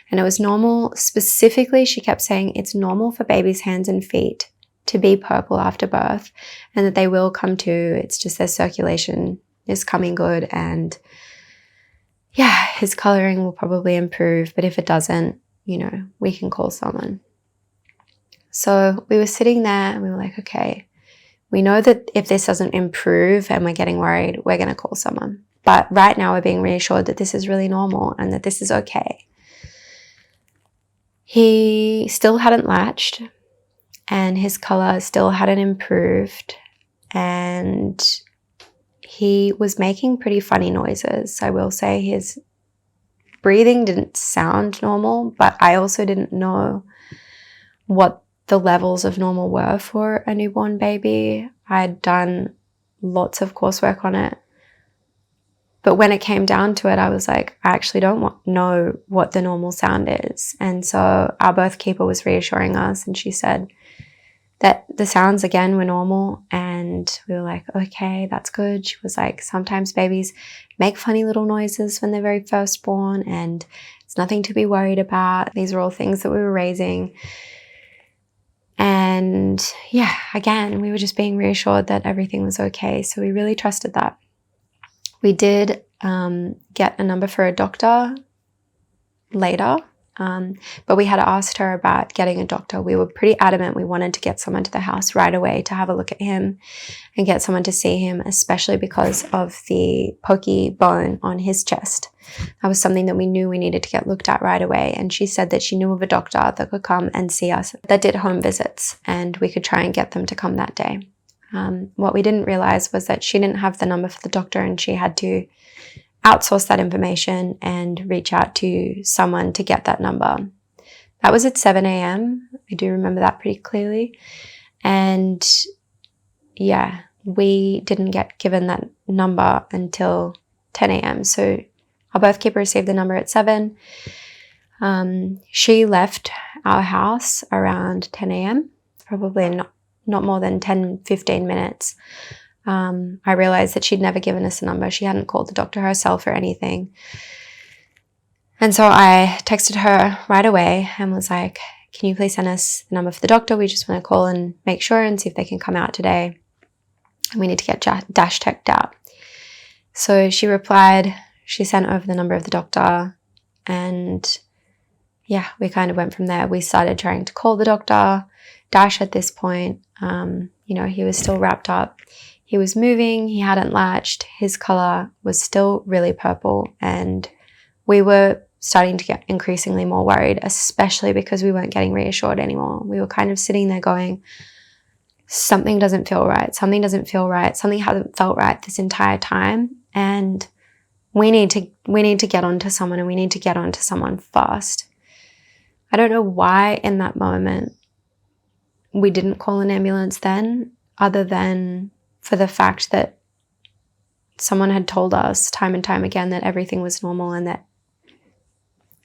And it was normal. Specifically, she kept saying it's normal for babies' hands and feet to be purple after birth, and that they will come to. It's just their circulation is coming good. And yeah, his coloring will probably improve. But if it doesn't, we can call someone. So we were sitting there and we were like, okay, we know that if this doesn't improve and we're getting worried, we're going to call someone. But right now we're being reassured that this is really normal and that this is okay. He still hadn't latched and his color still hadn't improved, and he was making pretty funny noises. I will say his breathing didn't sound normal, but I also didn't know what the levels of normal were for a newborn baby. I had done lots of coursework on it. But when it came down to it, I was like, I actually don't know what the normal sound is. And so our birth keeper was reassuring us, and she said that the sounds again were normal. And we were like, okay, that's good. She was like, sometimes babies make funny little noises when they're very first born, and it's nothing to be worried about. These are all things that we were raising. And yeah, again, we were just being reassured that everything was okay. So we really trusted that. We did get a number for a doctor later, but we had asked her about getting a doctor. We were pretty adamant we wanted to get someone to the house right away to have a look at him and get someone to see him, especially because of the pokey bone on his chest. That was something that we knew we needed to get looked at right away. And she said that she knew of a doctor that could come and see us, that did home visits, and we could try and get them to come that day. What we didn't realize was that she didn't have the number for the doctor, and she had to outsource that information and reach out to someone to get that number. That was at 7 a.m. I do remember that pretty clearly. And yeah, we didn't get given that number until 10 a.m. So our birth keeper received the number at 7. She left our house around 10 a.m., probably not more than 10-15 minutes. I realized that she'd never given us a number. She hadn't called the doctor herself or anything. And so I texted her right away and was like, can you please send us the number for the doctor? We just want to call and make sure and see if they can come out today. And we need to get Dash checked out. So she replied, she sent over the number of the doctor, and yeah, we kind of went from there. We started trying to call the doctor. Dash at this point, he was still wrapped up. He was moving, he hadn't latched, his color was still really purple, and we were starting to get increasingly more worried, especially because we weren't getting reassured anymore. We were kind of sitting there going, something doesn't feel right, something doesn't feel right, something hasn't felt right this entire time, and we need to get onto someone, and we need to get onto someone fast. I don't know why in that moment we didn't call an ambulance then, other than for the fact that someone had told us time and time again that everything was normal, and that,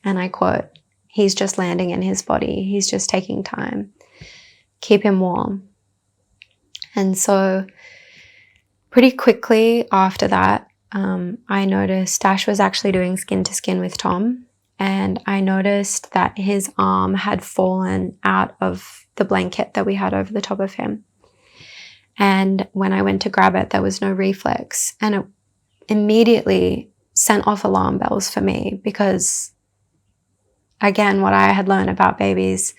and I quote, he's just landing in his body, he's just taking time, keep him warm. And so pretty quickly after that, I noticed Dash was actually doing skin to skin with Tom, and I noticed that his arm had fallen out of the blanket that we had over the top of him. And when I went to grab it, there was no reflex, and it immediately sent off alarm bells for me, because again, what I had learned about babies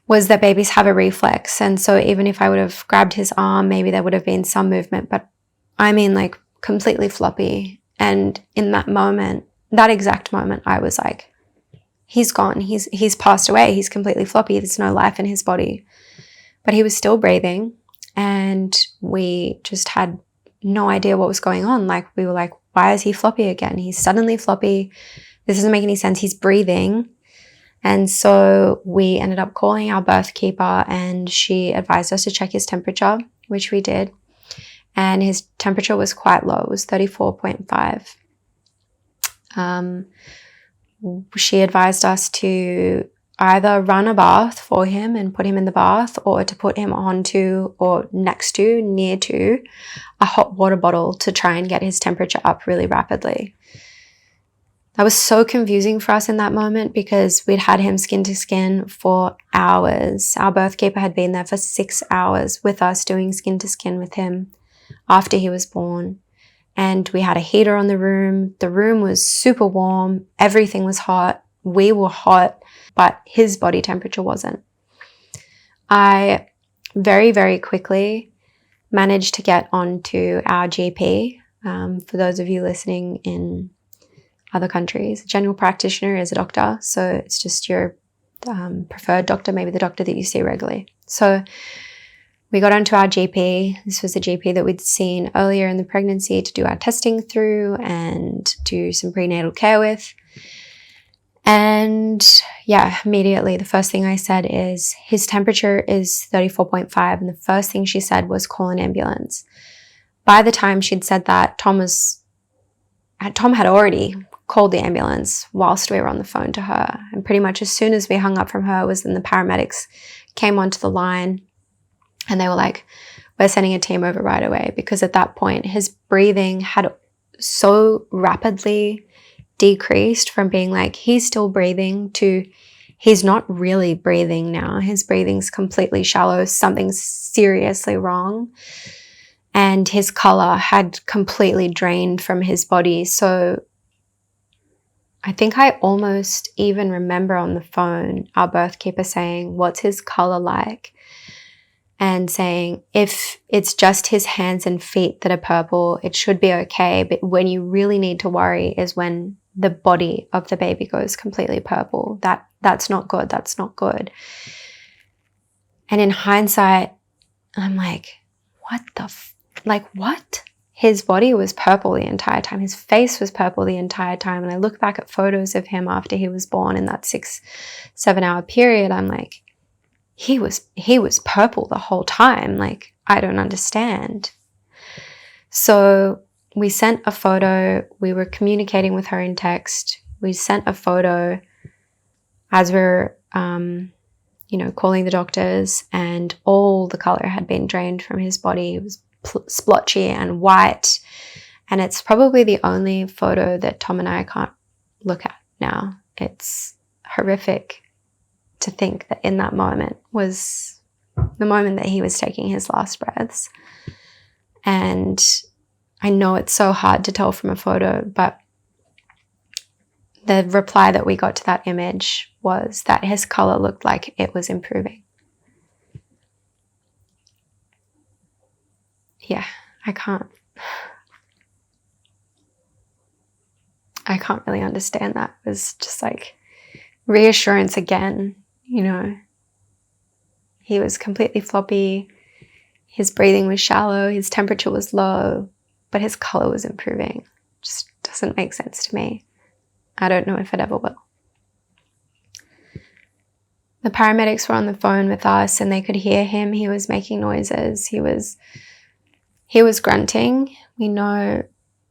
was that babies have a reflex. And so even if I would have grabbed his arm, maybe there would have been some movement, but I mean like completely floppy. And in that moment, that exact moment, I was like, he's gone, he's passed away, he's completely floppy, there's no life in his body. But he was still breathing, and we just had no idea what was going on. Like, we were like, why is he floppy again? He's suddenly floppy. This doesn't make any sense. He's breathing. And so we ended up calling our birth keeper, and she advised us to check his temperature, which we did. And his temperature was quite low. It was 34.5. She advised us to either run a bath for him and put him in the bath, or to put him onto or next to, near to a hot water bottle to try and get his temperature up really rapidly. That was so confusing for us in that moment, because we'd had him skin to skin for hours. Our birth keeper had been there for 6 hours with us doing skin to skin with him after he was born. And we had a heater on the room. The room was super warm. Everything was hot. We were hot, but his body temperature wasn't. I very, very quickly managed to get onto our GP. For those of you listening in other countries, a general practitioner is a doctor. So it's just your preferred doctor, maybe the doctor that you see regularly. So we got onto our GP. This was the GP that we'd seen earlier in the pregnancy to do our testing through and do some prenatal care with. And yeah, immediately the first thing I said is, his temperature is 34.5. And the first thing she said was, call an ambulance. By the time she'd said that, Tom had already called the ambulance whilst we were on the phone to her. And pretty much as soon as we hung up from her was when the paramedics came onto the line, and they were like, we're sending a team over right away, because at that point his breathing had so rapidly decreased from being like, he's still breathing, to he's not really breathing now. His breathing's completely shallow. Something's seriously wrong. And his color had completely drained from his body. So I think I almost even remember on the phone our birth keeper saying, what's his color like? And saying, if it's just his hands and feet that are purple, it should be okay. But when you really need to worry is when the body of the baby goes completely purple. That's not good. That's not good. And in hindsight, I'm like, what? His body was purple the entire time. His face was purple the entire time. And I look back at photos of him after he was born in that 6-7 hour period. I'm like, he was purple the whole time. Like, I don't understand. So we sent a photo. We were communicating with her in text. We sent a photo as we were, calling the doctors, and all the color had been drained from his body. It was splotchy and white. And it's probably the only photo that Tom and I can't look at now. It's horrific to think that in that moment was the moment that he was taking his last breaths. And I know it's so hard to tell from a photo, but the reply that we got to that image was that his color looked like it was improving. yeah, I can't really understand that. It was just like reassurance again, you know. He was completely floppy. His breathing was shallow. His temperature was low, but his color was improving. Just doesn't make sense to me. I don't know if it ever will. The paramedics were on the phone with us and they could hear him. He was making noises. He was grunting. We know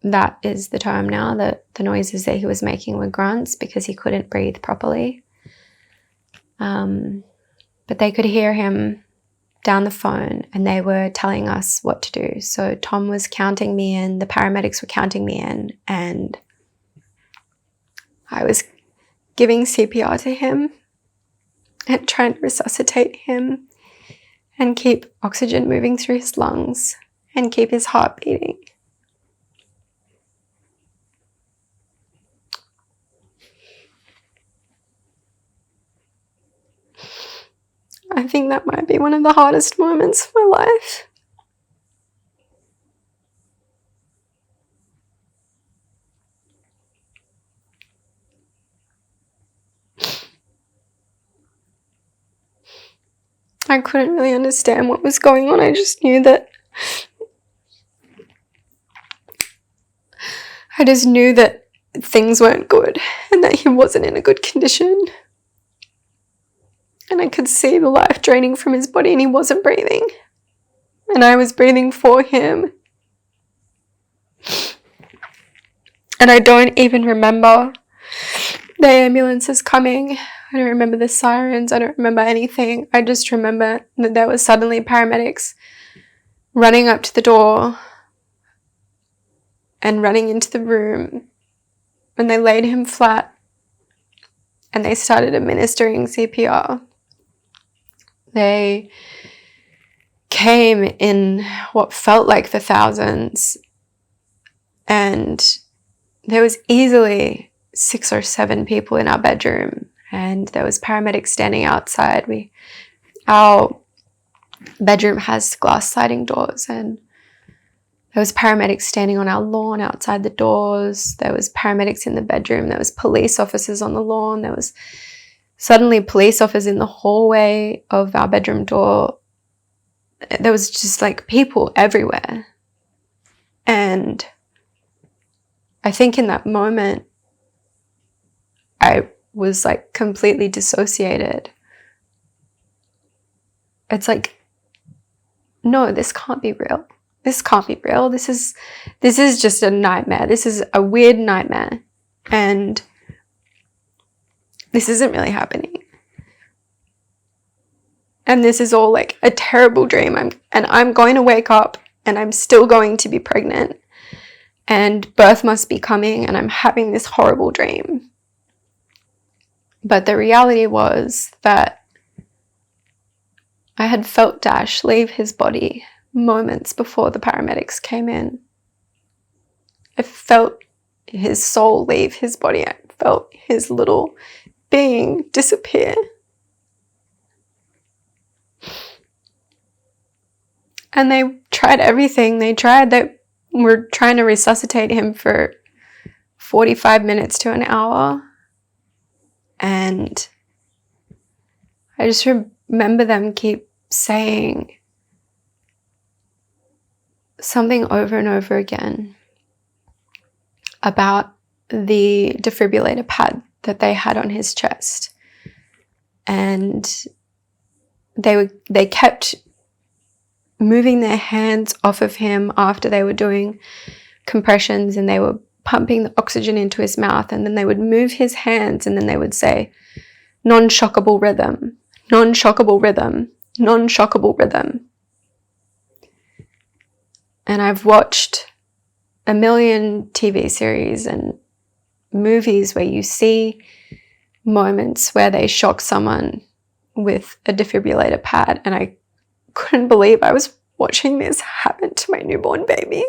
that is the term now, that the noises that he was making were grunts because he couldn't breathe properly. But they could hear him down the phone and they were telling us what to do. So Tom was counting me in, the paramedics were counting me in, and I was giving CPR to him and trying to resuscitate him and keep oxygen moving through his lungs and keep his heart beating. I think that might be one of the hardest moments of my life. I couldn't really understand what was going on. I just knew that things weren't good and that he wasn't in a good condition. And I could see the life draining from his body and he wasn't breathing. And I was breathing for him. And I don't even remember the ambulances coming. I don't remember the sirens. I don't remember anything. I just remember that there was suddenly paramedics running up to the door and running into the room. And they laid him flat and they started administering CPR. They came in what felt like the thousands, and there was easily 6 or 7 people in our bedroom, and there was paramedics standing outside. Our bedroom has glass sliding doors, and there was paramedics standing on our lawn outside the doors. There was paramedics in the bedroom. There was police officers on the lawn. There was suddenly police officers in the hallway of our bedroom door. There was just like people everywhere. And I think in that moment, I was like completely dissociated. It's like, no, this can't be real. This can't be real. This is just a nightmare. This is a weird nightmare. And this isn't really happening. And this is all like a terrible dream. I'm going to wake up and I'm still going to be pregnant. And birth must be coming and I'm having this horrible dream. But the reality was that I had felt Dash leave his body moments before the paramedics came in. I felt his soul leave his body. I felt his little being disappear. And they tried everything. They were trying to resuscitate him for 45 minutes to an hour. And I just remember them keep saying something over and over again about the defibrillator pad that they had on his chest. And they kept moving their hands off of him after they were doing compressions, and they were pumping the oxygen into his mouth, and then they would move his hands and then they would say, non-shockable rhythm, non-shockable rhythm, non-shockable rhythm. And I've watched a million TV series and movies where you see moments where they shock someone with a defibrillator pad, and I couldn't believe I was watching this happen to my newborn baby.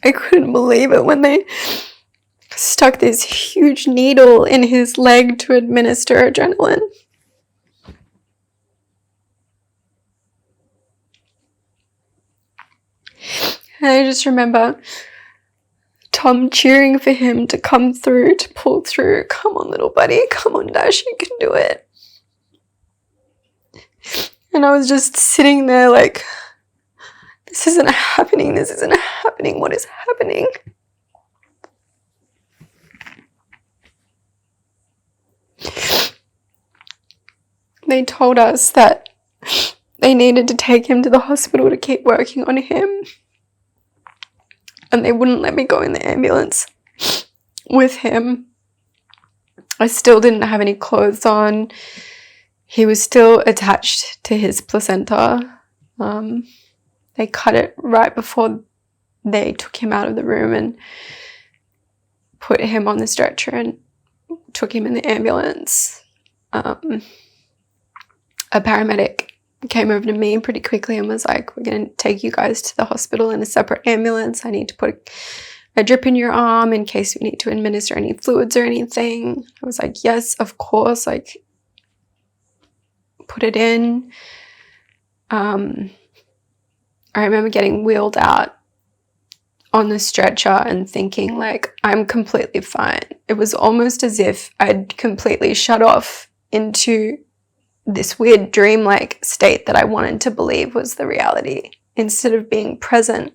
I couldn't believe it when they stuck this huge needle in his leg to administer adrenaline. And I just remember Tom cheering for him to come through, to pull through. Come on, little buddy. Come on, Dash. You can do it. And I was just sitting there like, this isn't happening. This isn't happening. What is happening? They told us that they needed to take him to the hospital to keep working on him. And they wouldn't let me go in the ambulance with him. I still didn't have any clothes on. He was still attached to his placenta. They cut it right before they took him out of the room and put him on the stretcher and took him in the ambulance. A paramedic came over to me pretty quickly and was like, we're going to take you guys to the hospital in a separate ambulance. I need to put a drip in your arm in case we need to administer any fluids or anything. I was like, yes, of course. Like, put it in. I remember getting wheeled out on the stretcher and thinking like, I'm completely fine. It was almost as if I'd completely shut off into this weird dreamlike state that I wanted to believe was the reality, instead of being present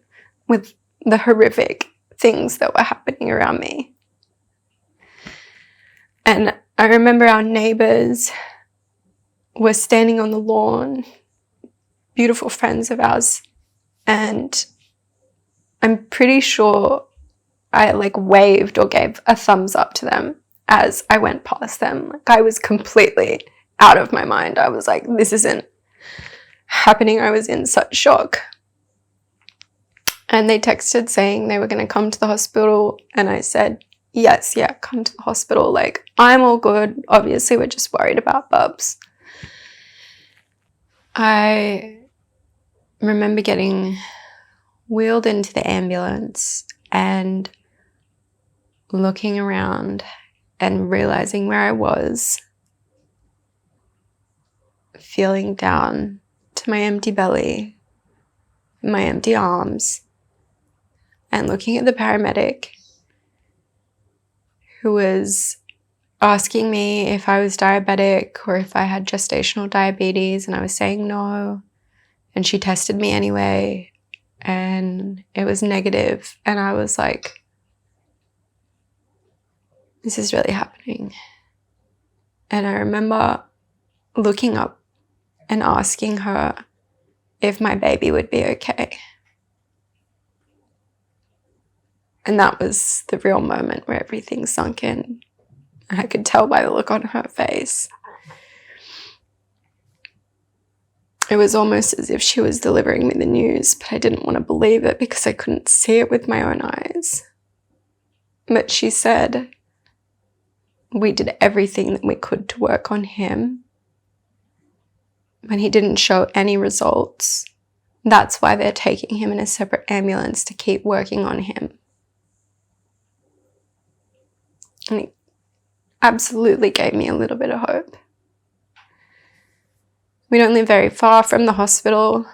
with the horrific things that were happening around me. And I remember our neighbors were standing on the lawn, beautiful friends of ours, and I'm pretty sure I like waved or gave a thumbs up to them as I went past them. Like, I was completely out of my mind. I was like, this isn't happening. I was in such shock. And they texted saying they were going to come to the hospital. And I said, yes, yeah, come to the hospital. Like, I'm all good. Obviously, we're just worried about Bubs. I remember getting wheeled into the ambulance and looking around and realizing where I was, feeling down to my empty belly, my empty arms, and looking at the paramedic who was asking me if I was diabetic or if I had gestational diabetes, and I was saying no, and she tested me anyway, and it was negative, and I was like, this is really happening. And I remember looking up and asking her if my baby would be okay. And that was the real moment where everything sunk in. I could tell by the look on her face. It was almost as if she was delivering me the news, but I didn't want to believe it because I couldn't see it with my own eyes. But she said, we did everything that we could to work on him. When he didn't show any results, that's why they're taking him in a separate ambulance to keep working on him. And it absolutely gave me a little bit of hope. We don't live very far from the hospital.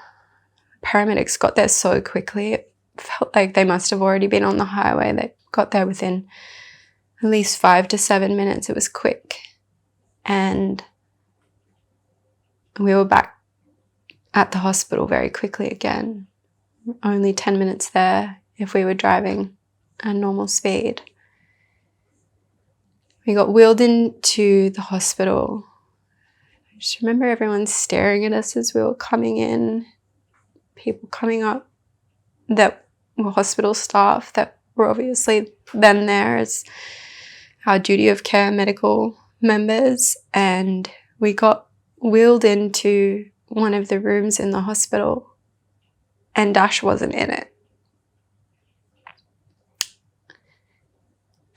Paramedics got there so quickly. It felt like they must have already been on the highway. They got there within at least 5 to 7 minutes. It was quick. And we were back at the hospital very quickly again. Only 10 minutes there if we were driving at normal speed. We got wheeled into the hospital. I just remember everyone staring at us as we were coming in. People coming up that were hospital staff that were obviously then there as our duty of care medical members. And we got wheeled into one of the rooms in the hospital, and Dash wasn't in it.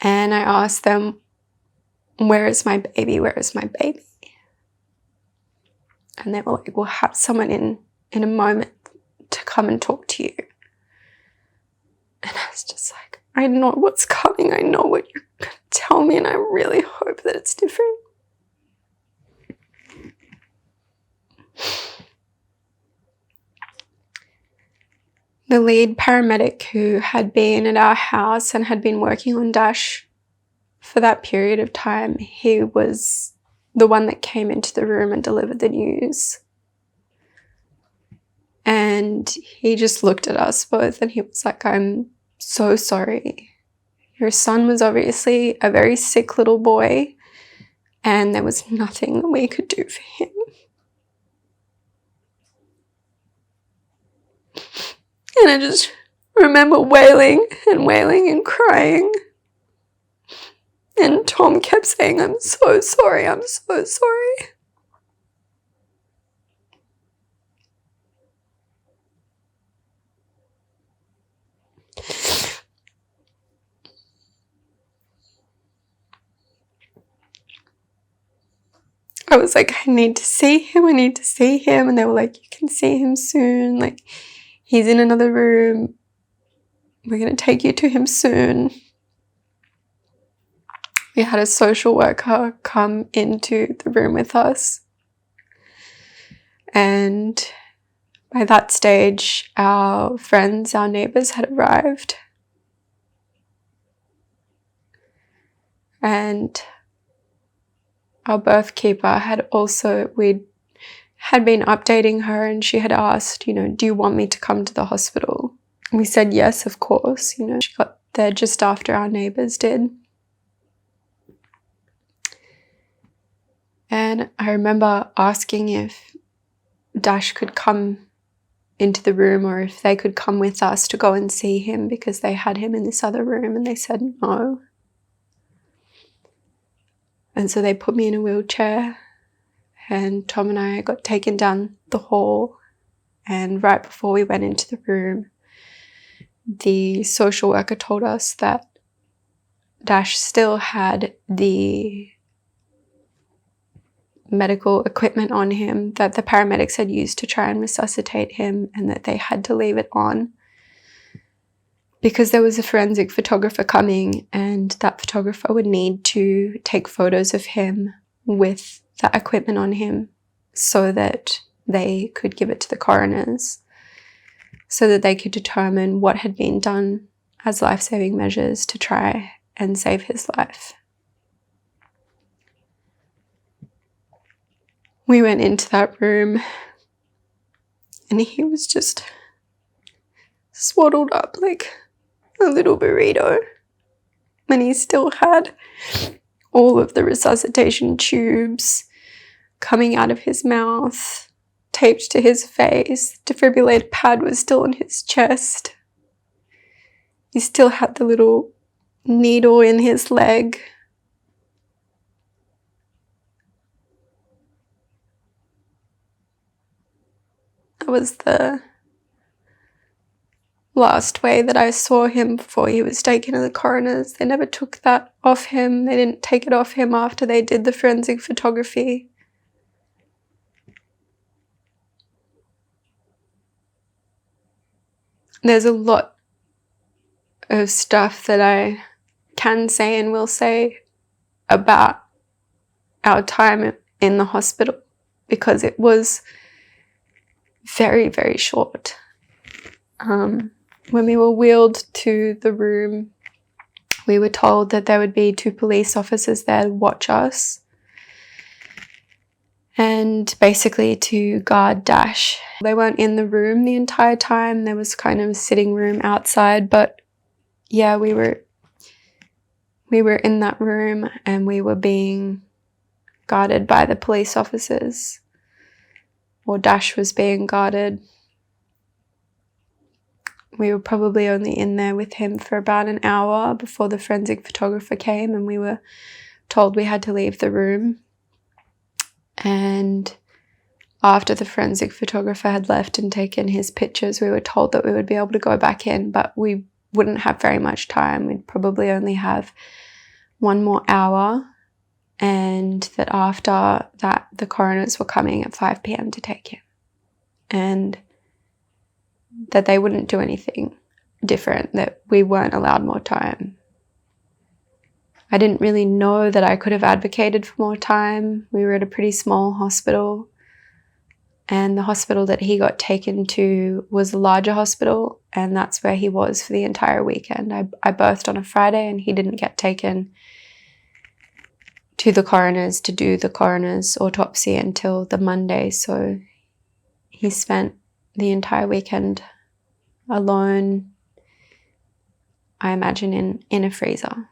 And I asked them, where is my baby? Where is my baby? And they were like, we'll have someone in a moment to come and talk to you. And I was just like, I know what's coming. I know what you're going to tell me, and I really hope that it's different. The lead paramedic who had been at our house and had been working on Dash for that period of time, he was the one that came into the room and delivered the news. And he just looked at us both and he was like, I'm so sorry. Your son was obviously a very sick little boy and there was nothing that we could do for him. And I just remember wailing and crying. And Tom kept saying, I'm so sorry, I'm so sorry. I was like, I need to see him. And they were like, you can see him soon. Like, he's in another room. We're going to take you to him soon. We had a social worker come into the room with us. And by that stage, our friends, our neighbours had arrived. And our birth keeper had been updating her, and she had asked, do you want me to come to the hospital? We said yes, of course. She got there just after our neighbours did. And I remember asking if Dash could come into the room or if they could come with us to go and see him because they had him in this other room, and they said no. And so they put me in a wheelchair and Tom and I got taken down the hall, and right before we went into the room, the social worker told us that Dash still had the medical equipment on him that the paramedics had used to try and resuscitate him, and that they had to leave it on because there was a forensic photographer coming, and that photographer would need to take photos of him with that equipment on him so that they could give it to the coroners, so that they could determine what had been done as life-saving measures to try and save his life. We went into that room and he was just swaddled up like a little burrito, and he still had all of the resuscitation tubes coming out of his mouth, taped to his face. The defibrillator pad was still on his chest. He still had the little needle in his leg. That was the last way that I saw him before he was taken to the coroners. They never took that off him. They didn't take it off him after they did the forensic photography. There's a lot of stuff that I can say and will say about our time in the hospital because it was very, very short. When we were wheeled to the room, we were told that there would be 2 police officers there to watch us and basically to guard Dash. They weren't in the room the entire time. There was kind of a sitting room outside, but yeah, we were in that room and we were being guarded by the police officers, or Dash was being guarded. We were probably only in there with him for about an hour before the forensic photographer came, and we were told we had to leave the room. And after the forensic photographer had left and taken his pictures, we were told that we would be able to go back in, but we wouldn't have very much time. We'd probably only have 1 more hour, and that after that the coroners were coming at 5 p.m. to take him, and that they wouldn't do anything different, that we weren't allowed more time. I didn't really know that I could have advocated for more time. We were at a pretty small hospital, and the hospital that he got taken to was a larger hospital, and that's where he was for the entire weekend. I birthed on a Friday, and he didn't get taken to the coroner's to do the coroner's autopsy until the Monday, so he spent the entire weekend alone, I imagine in a freezer.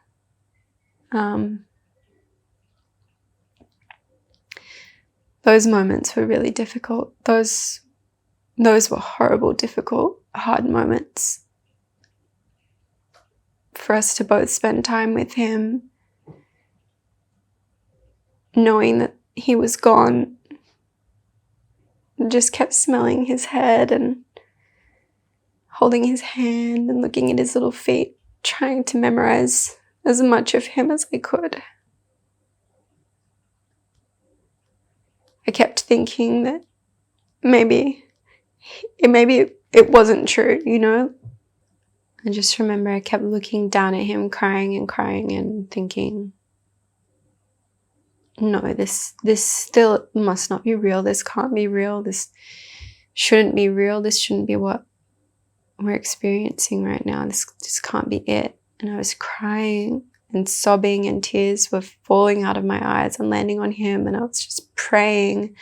Those moments were really difficult. Those were horrible, difficult, hard moments for us to both spend time with him, knowing that he was gone. Just kept smelling his head and holding his hand and looking at his little feet, trying to memorize as much of him as I could. I kept thinking that maybe it wasn't true, you know? I just remember I kept looking down at him, crying and thinking, no, this still must not be real. This can't be real. This shouldn't be real. This shouldn't be what we're experiencing right now. This can't be it. And I was crying and sobbing, and tears were falling out of my eyes and landing on him, and I was just praying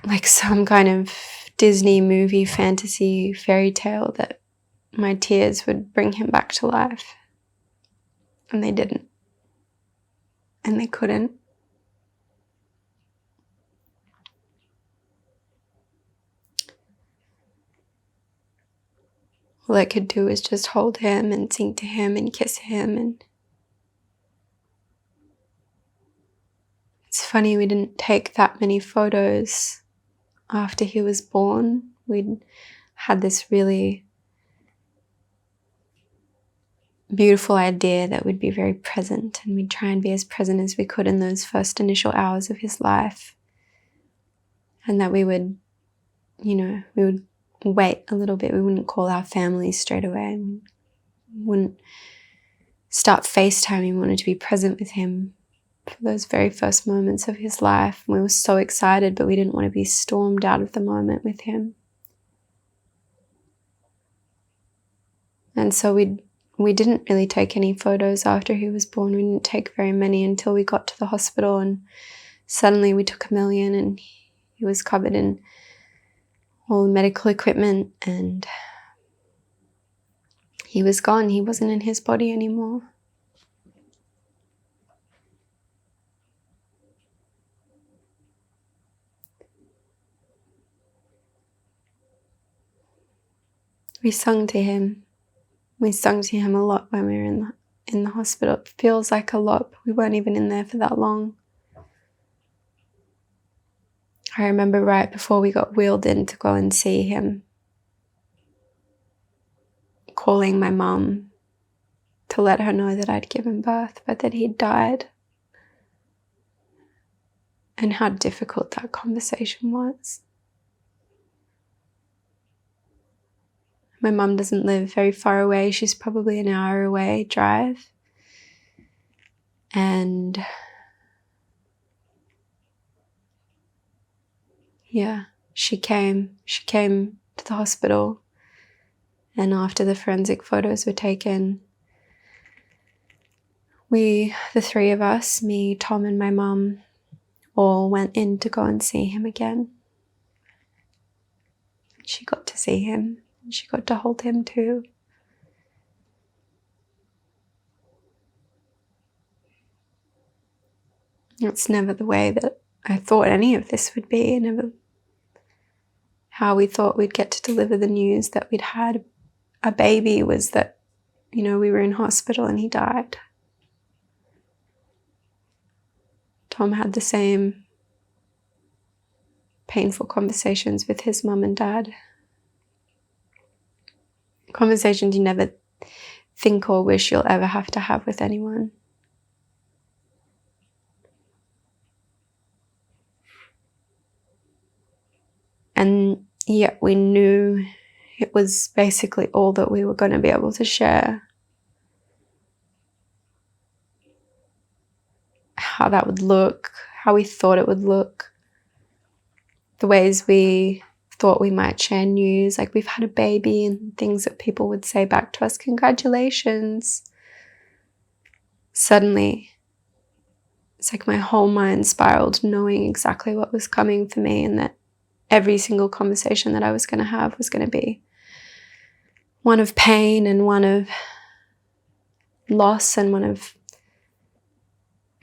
like some kind of Disney movie, fantasy, fairy tale that my tears would bring him back to life. And they didn't. And they couldn't. All I could do was just hold him and sing to him and kiss him. And it's funny, we didn't take that many photos after he was born. We'd had this really beautiful idea that we'd be very present, and we'd try and be as present as we could in those first initial hours of his life. And that we would wait a little bit. We wouldn't call our families straight away. We wouldn't start FaceTiming. We wanted to be present with him for those very first moments of his life. We were so excited, but we didn't want to be stormed out of the moment with him. And so we didn't really take any photos after he was born. We didn't take very many until we got to the hospital, and suddenly we took 1 million, and he was covered in all the medical equipment, and he was gone. He wasn't in his body anymore. We sung to him. We sung to him a lot when we were in the hospital. It feels like a lot, but we weren't even in there for that long. I remember right before we got wheeled in to go and see him, calling my mum to let her know that I'd given birth, but that he'd died. And how difficult that conversation was. My mum doesn't live very far away. She's probably an hour away drive. And yeah, she came to the hospital, and after the forensic photos were taken, the three of us, me, Tom and my mum, all went in to go and see him again. She got to see him, and she got to hold him too. It's never the way that I thought any of this would be, never how we thought we'd get to deliver the news that we'd had a baby, was that, we were in hospital and he died. Tom had the same painful conversations with his mum and dad. Conversations you never think or wish you'll ever have to have with anyone. And yet we knew it was basically all that we were going to be able to share. How that would look, how we thought it would look, the ways we thought we might share news, like we've had a baby and things that people would say back to us, congratulations. Suddenly, it's like my whole mind spiraled, knowing exactly what was coming for me, and that every single conversation that I was going to have was going to be one of pain and one of loss and one of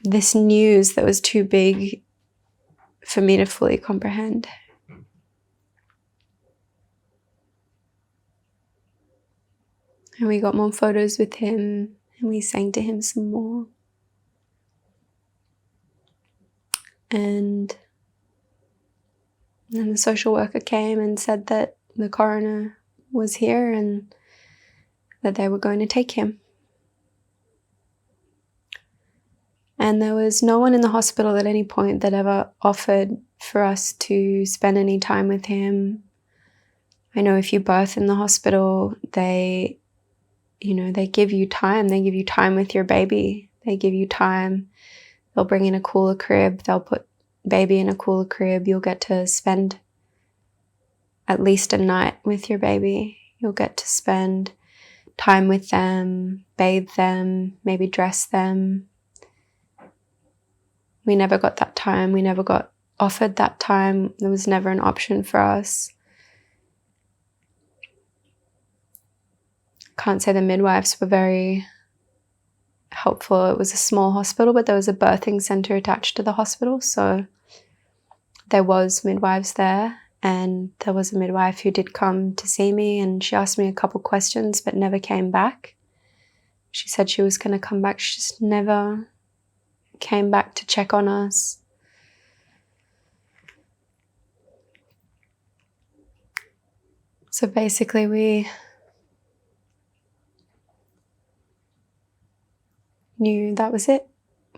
this news that was too big for me to fully comprehend. And we got more photos with him, and we sang to him some more. And then the social worker came and said that the coroner was here and that they were going to take him. And there was no one in the hospital at any point that ever offered for us to spend any time with him. I know if you birth in the hospital, they give you time. They give you time with your baby. They give you time. They'll bring in a cooler crib. They'll put baby in a cooler crib. You'll get to spend at least a night with your baby. You'll get to spend time with them, bathe them, maybe dress them. We never got that time. We never got offered that time. There was never an option for us. Can't say the midwives were very helpful. It was a small hospital, but there was a birthing center attached to the hospital, so there was midwives there, and there was a midwife who did come to see me, and she asked me a couple questions but never came back. She said she was going to come back. She just never came back to check on us. So basically we knew that was it.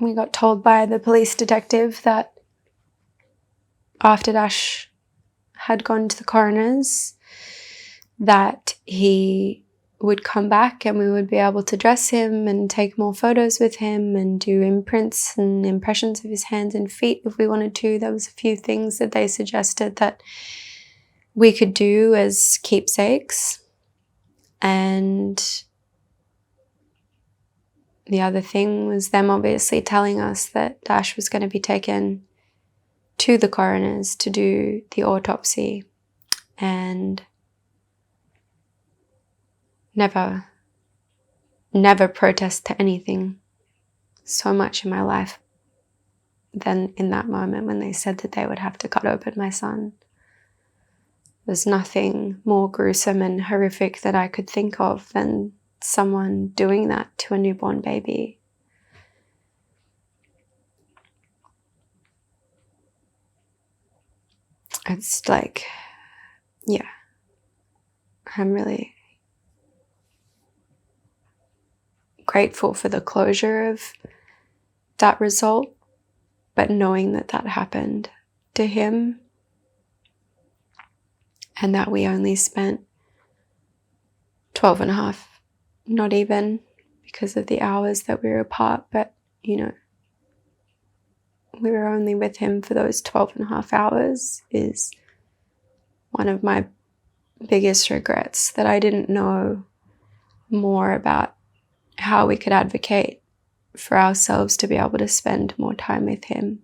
We got told by the police detective that after Dash had gone to the coroner's, that he would come back and we would be able to dress him and take more photos with him and do imprints and impressions of his hands and feet if we wanted to. There was a few things that they suggested that we could do as keepsakes. And the other thing was them obviously telling us that Dash was going to be taken to the coroners to do the autopsy, and never protest to anything so much in my life than in that moment when they said that they would have to cut open my son. There's nothing more gruesome and horrific that I could think of than someone doing that to a newborn baby. It's like, yeah, I'm really grateful for the closure of that result, but knowing that that happened to him and that we only spent 12 and a half, not even because of the hours that we were apart, but, we were only with him for those 12 and a half hours is one of my biggest regrets, that I didn't know more about how we could advocate for ourselves to be able to spend more time with him.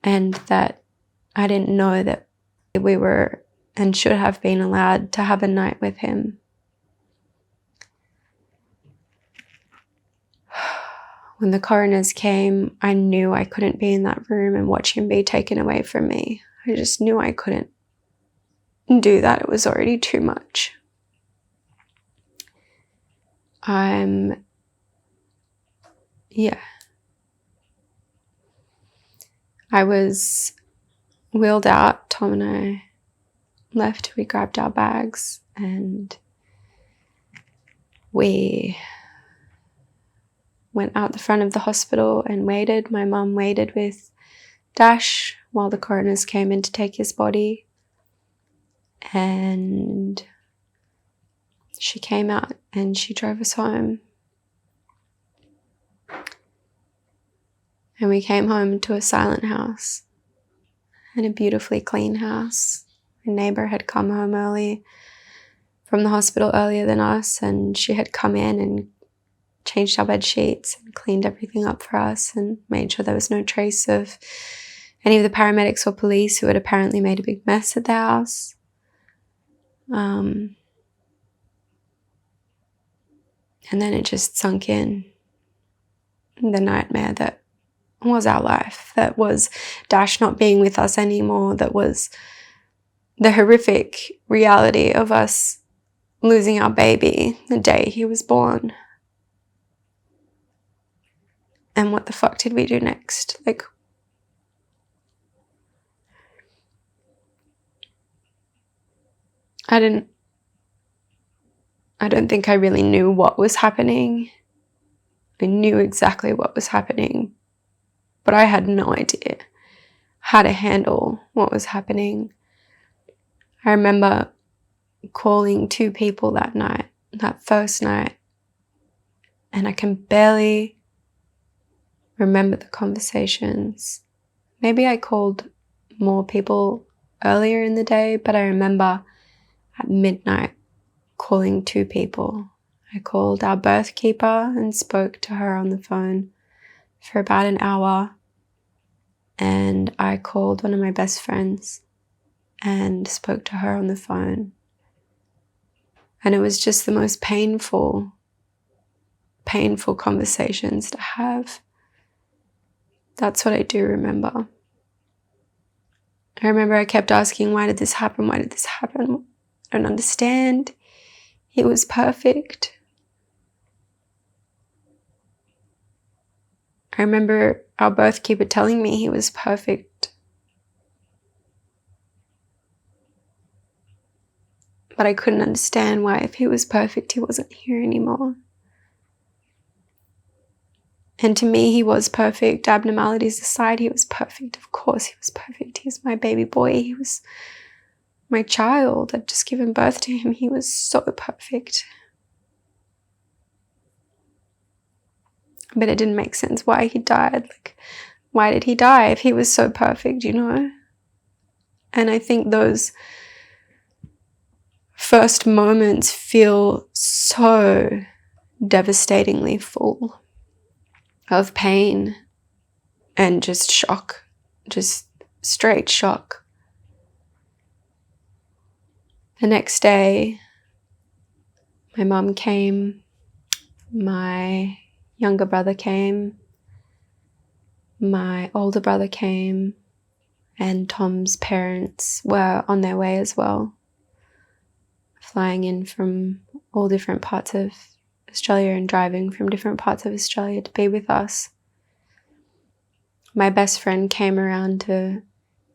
And that I didn't know that we were and should have been allowed to have a night with him. When the coroners came, I knew I couldn't be in that room and watch him be taken away from me. I just knew I couldn't do that. It was already too much. I was wheeled out. Tom and I left. We grabbed our bags and we went out the front of the hospital and waited. My mum waited with Dash while the coroners came in to take his body. And she came out and she drove us home. And we came home to a silent house and a beautifully clean house. A neighbour had come home early from the hospital earlier than us, and she had come in and changed our bed sheets and cleaned everything up for us and made sure there was no trace of any of the paramedics or police who had apparently made a big mess at the house. And then it just sunk in, the nightmare that was our life, that was Dash not being with us anymore, that was the horrific reality of us losing our baby the day he was born. And what the fuck did we do next? Like, I don't think I really knew what was happening. I knew exactly what was happening, but I had no idea how to handle what was happening. I remember calling 2 people that night, that first night, and I can barely remember the conversations. Maybe I called more people earlier in the day, but I remember at midnight calling 2 people. I called our birth keeper and spoke to her on the phone for about an hour. And I called one of my best friends and spoke to her on the phone. And it was just the most painful conversations to have. That's what I do remember. I remember I kept asking, why did this happen? Why did this happen? I don't understand. He was perfect. I remember our birth keeper telling me he was perfect. But I couldn't understand why, if he was perfect, he wasn't here anymore. And to me, he was perfect. Abnormalities aside, he was perfect. Of course he was perfect. He was my baby boy. He was my child. I'd just given birth to him. He was so perfect. But it didn't make sense why he died. Like, why did he die if he was so perfect, you know? And I think those first moments feel so devastatingly full of pain and just shock, just straight shock. The next day, my mum came, my younger brother came, my older brother came, and Tom's parents were on their way as well, flying in from all different parts of Australia and driving from different parts of Australia to be with us. My best friend came around to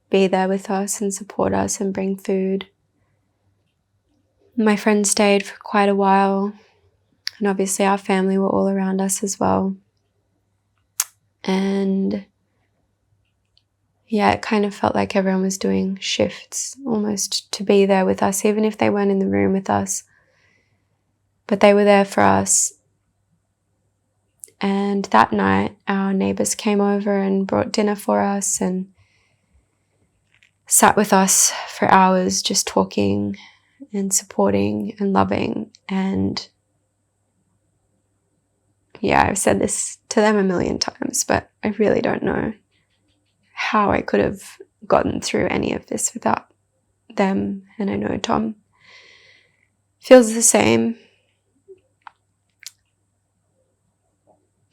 be there with us and support us and bring food. My friend stayed for quite a while, and obviously our family were all around us as well. And yeah, it kind of felt like everyone was doing shifts almost to be there with us, even if they weren't in the room with us. But they were there for us. And that night, our neighbours came over and brought dinner for us and sat with us for hours just talking and supporting and loving. And yeah, I've said this to them a million times, but I really don't know how I could have gotten through any of this without them. And I know Tom feels the same.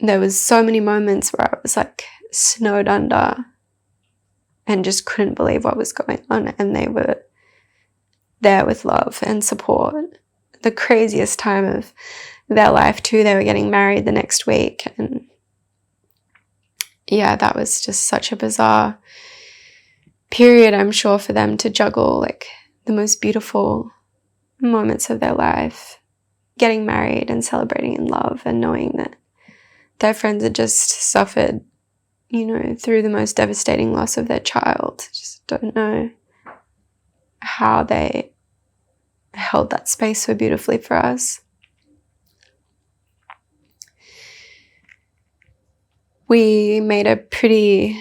There was so many moments where I was like snowed under and just couldn't believe what was going on, and they were there with love and support. The craziest time of their life too. They were getting married the next week, and yeah, that was just such a bizarre period, I'm sure, for them to juggle like the most beautiful moments of their life, getting married and celebrating in love and knowing that their friends had just suffered, you know, through the most devastating loss of their child. Just don't know how they held that space so beautifully for us. We made a pretty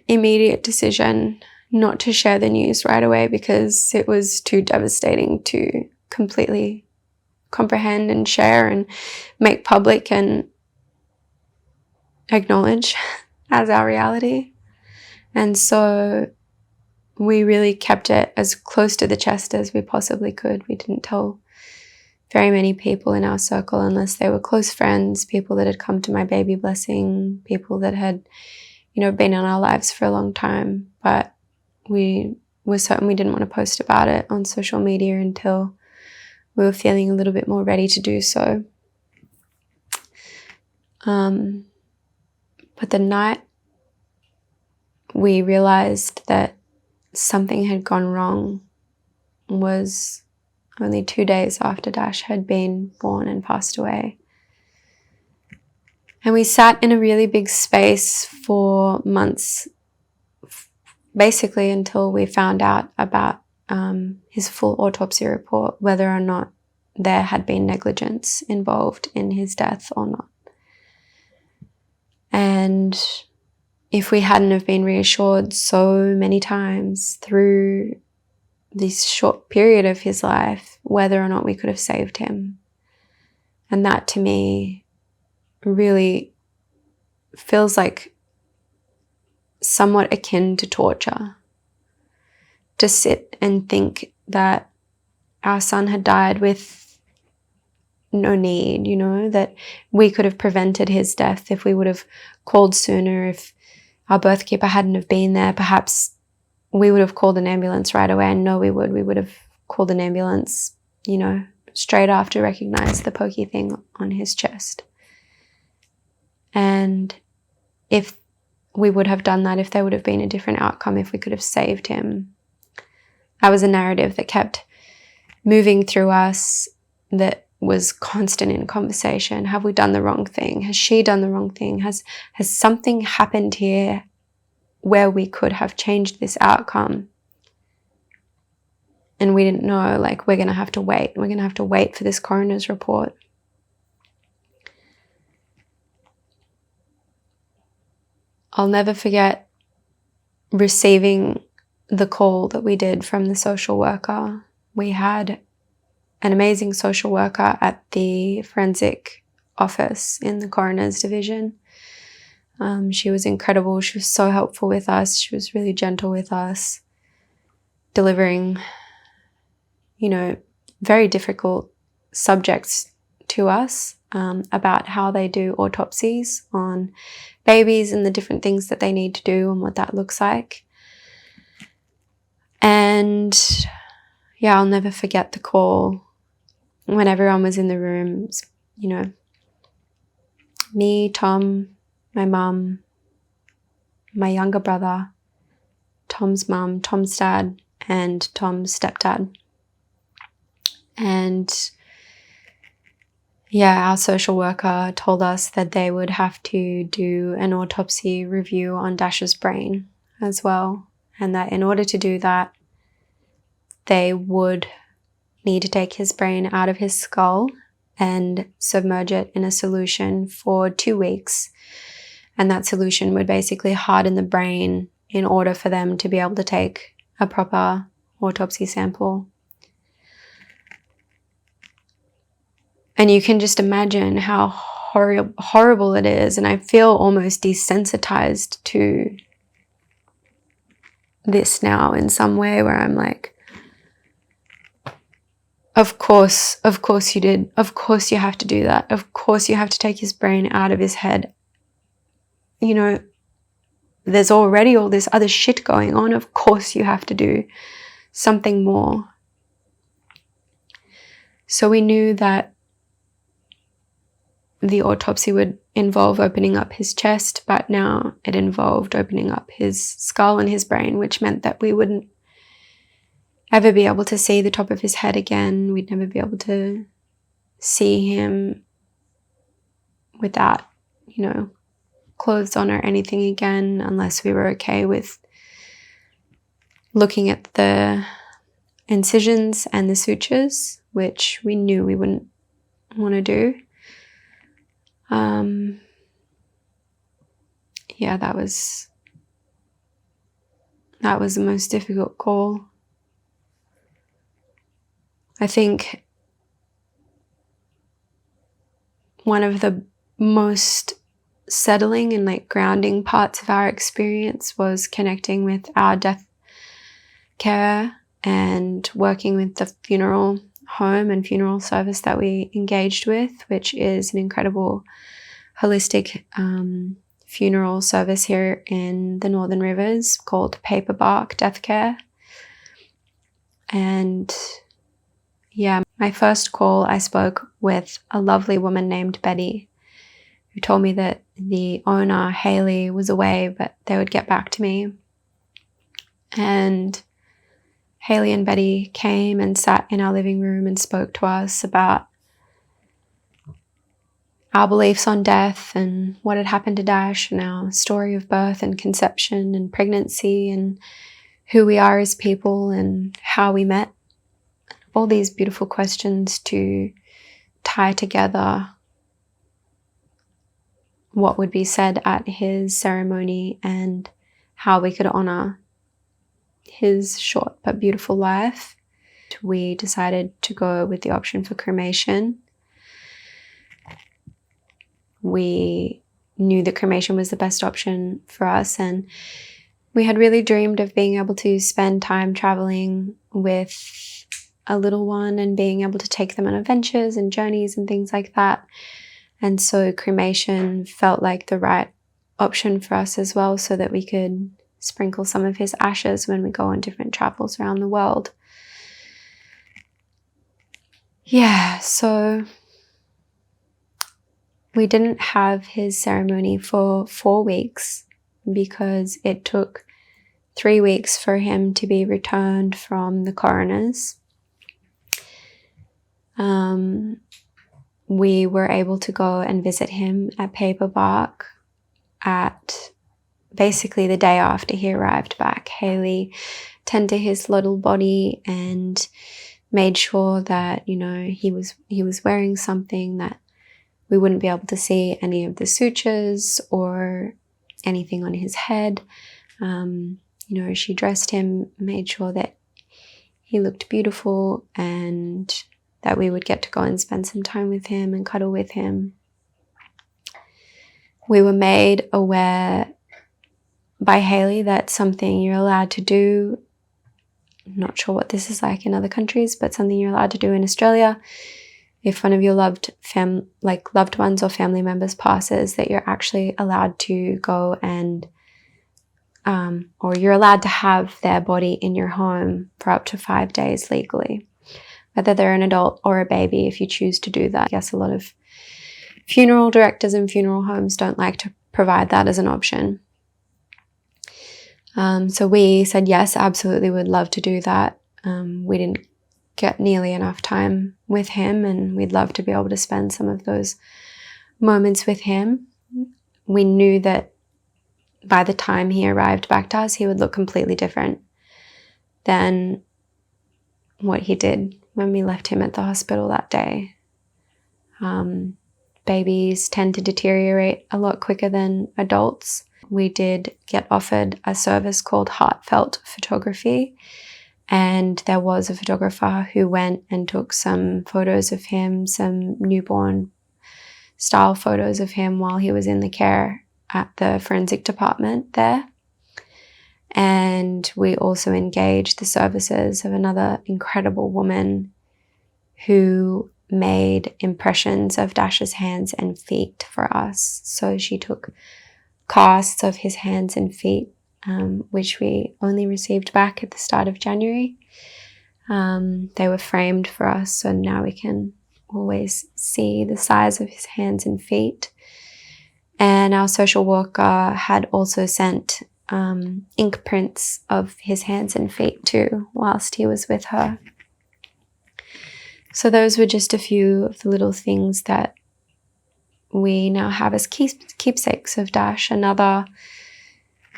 immediate decision not to share the news right away because it was too devastating to completely comprehend and share and make public and acknowledge as our reality. And so we really kept it as close to the chest as we possibly could. We didn't tell very many people in our circle unless they were close friends, people that had come to my baby blessing, people that had, been in our lives for a long time. But we were certain we didn't want to post about it on social media until we were feeling a little bit more ready to do so. But the night we realized that something had gone wrong was only 2 days after Dash had been born and passed away. And we sat in a really big space for months, basically until we found out about his full autopsy report, whether or not there had been negligence involved in his death or not. And if we hadn't have been reassured so many times through this short period of his life, whether or not we could have saved him. And that to me really feels like somewhat akin to torture. To sit and think that our son had died with no need, that we could have prevented his death if we would have called sooner, if our birth keeper hadn't have been there. Perhaps we would have called an ambulance right away. I know we would have called an ambulance, straight after recognized the pokey thing on his chest. And if we would have done that, if there would have been a different outcome, if we could have saved him. That was a narrative that kept moving through us, that was constant in conversation. Have we done the wrong thing? Has she done the wrong thing? Has something happened here where we could have changed this outcome? And we didn't know, we're going to have to wait. We're going to have to wait for this coroner's report. I'll never forget receiving the call that we did from the social worker. We had an amazing social worker at the forensic office in the coroner's division. She was incredible. She was so helpful with us. She was really gentle with us, delivering, very difficult subjects to us about how they do autopsies on babies and the different things that they need to do and what that looks like. And yeah, I'll never forget the call when everyone was in the room, me, Tom, my mum, my younger brother, Tom's mum, Tom's dad, and Tom's stepdad. And yeah, our social worker told us that they would have to do an autopsy review on Dash's brain as well. And that in order to do that, they would need to take his brain out of his skull and submerge it in a solution for 2 weeks. And that solution would basically harden the brain in order for them to be able to take a proper autopsy sample. And you can just imagine how horrible it is. And I feel almost desensitized to this now in some way, where I'm like, of course you did. Of course you have to do that. Of course you have to take his brain out of his head. There's already all this other shit going on. Of course you have to do something more. So we knew that the autopsy would involve opening up his chest, but now it involved opening up his skull and his brain, which meant that we wouldn't ever be able to see the top of his head again. We'd never be able to see him without, clothes on or anything again, unless we were okay with looking at the incisions and the sutures. which we knew we wouldn't want to do. Yeah, that was the most difficult call. I think one of the most settling and like grounding parts of our experience was connecting with our death care and working with the funeral home and funeral service that we engaged with, which is an incredible holistic funeral service here in the Northern Rivers called Paperbark Death Care. And yeah, my first call, I spoke with a lovely woman named Betty, who told me that the owner, Haley, was away, but they would get back to me. And Haley and Betty came and sat in our living room and spoke to us about our beliefs on death and what had happened to Dash and our story of birth and conception and pregnancy and who we are as people and how we met. All these beautiful questions to tie together what would be said at his ceremony and how we could honor his short but beautiful life. We decided to go with the option for cremation. We knew that cremation was the best option for us, and we had really dreamed of being able to spend time traveling with a little one and being able to take them on adventures and journeys and things like that. And so cremation felt like the right option for us as well, so that we could sprinkle some of his ashes when we go on different travels around the world. Yeah, so we didn't have his ceremony for 4 weeks because it took 3 weeks for him to be returned from the coroners. We were able to go and visit him at Paperbark at basically the day after he arrived back. Haley tended to his little body and made sure that, you know, he was wearing something that we wouldn't be able to see any of the sutures or anything on his head. She dressed him, made sure that he looked beautiful and that we would get to go and spend some time with him and cuddle with him. We were made aware by Haley that something you're allowed to do, I'm not sure what this is like in other countries, but something you're allowed to do in Australia, if one of your loved ones or family members passes, that you're actually allowed to go and or you're allowed to have their body in your home for up to 5 days legally, whether they're an adult or a baby, if you choose to do that. I guess a lot of funeral directors and funeral homes don't like to provide that as an option. So we said yes, absolutely, would love to do that. We didn't get nearly enough time with him, and we'd love to be able to spend some of those moments with him. We knew that by the time he arrived back to us, he would look completely different than what he did when we left him at the hospital that day. Babies tend to deteriorate a lot quicker than adults. We did get offered a service called heartfelt photography, and there was a photographer who went and took some photos of him, some newborn style photos of him while he was in the care at the forensic department there. And we also engaged the services of another incredible woman who made impressions of Dash's hands and feet for us. So she took casts of his hands and feet, which we only received back at the start of January. They were framed for us, so now we can always see the size of his hands and feet. And our social worker had also sent ink prints of his hands and feet too, whilst he was with her. So those were just a few of the little things that we now have as keepsakes of Dash. Another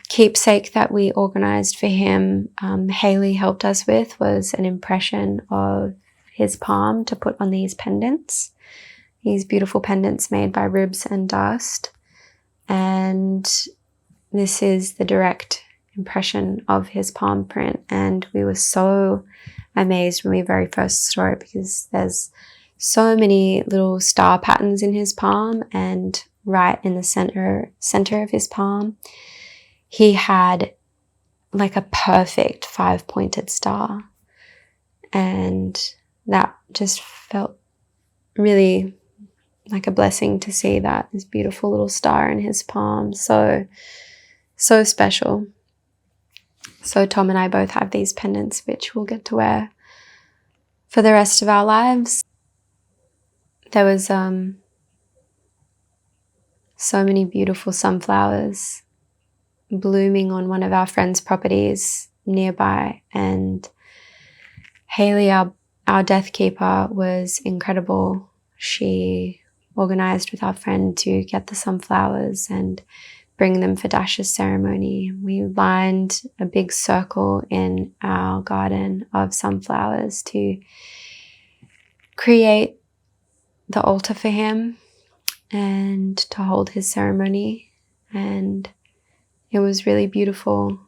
keepsake that we organised for him, Haley helped us with, was an impression of his palm to put on these pendants, these beautiful pendants made by ribs and dust. And this is the direct impression of his palm print. And we were so amazed when we very first saw it, because there's so many little star patterns in his palm, and right in the center of his palm, he had like a perfect 5-pointed star. And that just felt really like a blessing to see that, this beautiful little star in his palm. So special. So Tom and I both have these pendants, which we'll get to wear for the rest of our lives. There was so many beautiful sunflowers blooming on one of our friends' properties nearby, and Haley, our death keeper, was incredible. She organized with our friend to get the sunflowers and bring them for Dash's ceremony. We lined a big circle in our garden of sunflowers to create the altar for him and to hold his ceremony. And it was really beautiful.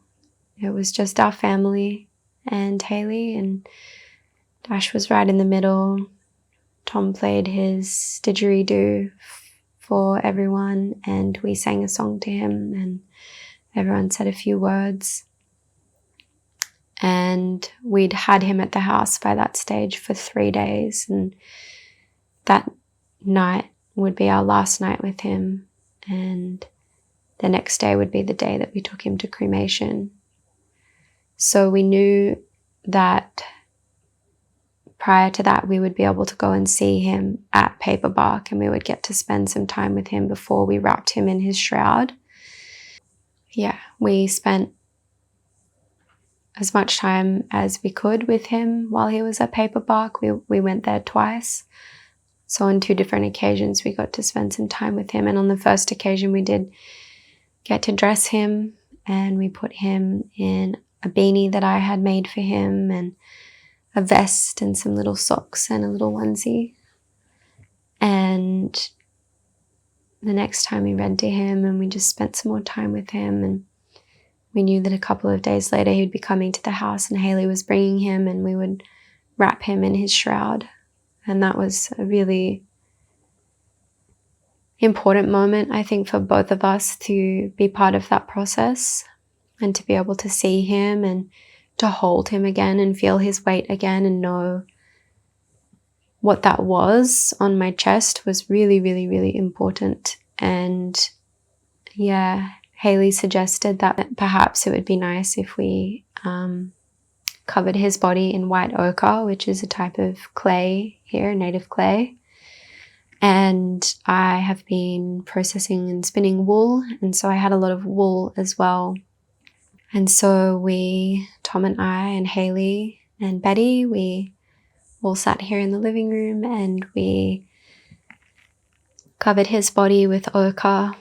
It was just our family and Haley, and Dash was right in the middle. Tom played his didgeridoo for everyone, and we sang a song to him, and everyone said a few words. And we'd had him at the house by that stage for 3 days, and that night would be our last night with him, and the next day would be the day that we took him to cremation. So we knew that prior to that we would be able to go and see him at Paper Bark, and we would get to spend some time with him before we wrapped him in his shroud. Yeah, we spent as much time as we could with him while he was at Paper Bark. We went there twice. So on 2 different occasions we got to spend some time with him. And on the first occasion we did get to dress him, and we put him in a beanie that I had made for him, and a vest and some little socks and a little onesie. And the next time we read to him, and we just spent some more time with him, and we knew that a couple of days later he'd be coming to the house, and Haley was bringing him, and we would wrap him in his shroud. And that was a really important moment, I think, for both of us to be part of that process, and to be able to see him and to hold him again and feel his weight again and know what that was on my chest was really, really, really important. And yeah, Haley suggested that perhaps it would be nice if we covered his body in white ochre, which is a type of clay here, native clay. And I have been processing and spinning wool, and so I had a lot of wool as well. And so Tom and I and Haley and Betty, we all sat here in the living room, and we covered his body with ochre,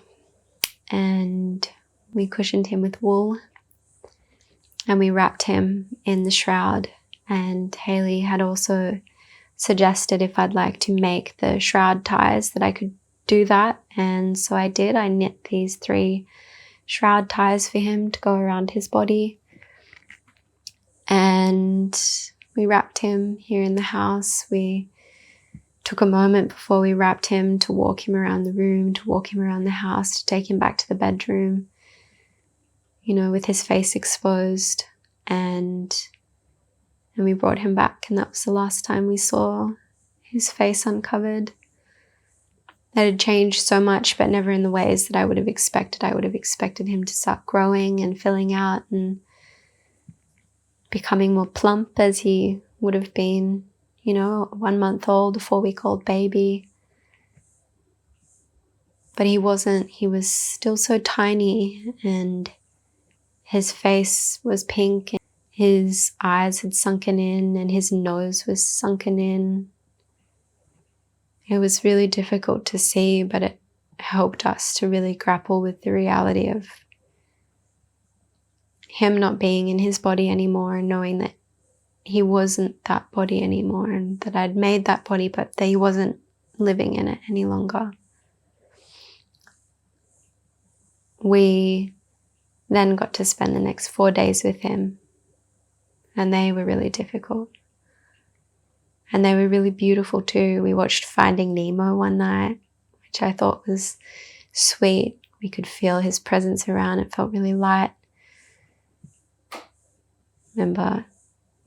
and we cushioned him with wool, and we wrapped him in the shroud. And Haley had also suggested if I'd like to make the shroud ties that I could do that, and so I did. I knit these 3 shroud ties for him to go around his body, and we wrapped him here in the house. We took a moment before we wrapped him to walk him around the room, to walk him around the house, to take him back to the bedroom, with his face exposed, and we brought him back, and that was the last time we saw his face uncovered. That had changed so much, but never in the ways that I would have expected. I would have expected him to start growing and filling out and becoming more plump, as he would have been, a 1-month-old, a 4-week-old baby. But he wasn't. He was still so tiny, and his face was pink, and his eyes had sunken in, and his nose was sunken in. It was really difficult to see, but it helped us to really grapple with the reality of him not being in his body anymore, and knowing that he wasn't that body anymore, and that I'd made that body, but that he wasn't living in it any longer. We then got to spend the next 4 days with him, and they were really difficult. And they were really beautiful too. We watched Finding Nemo one night, which I thought was sweet. We could feel his presence around. It felt really light. Remember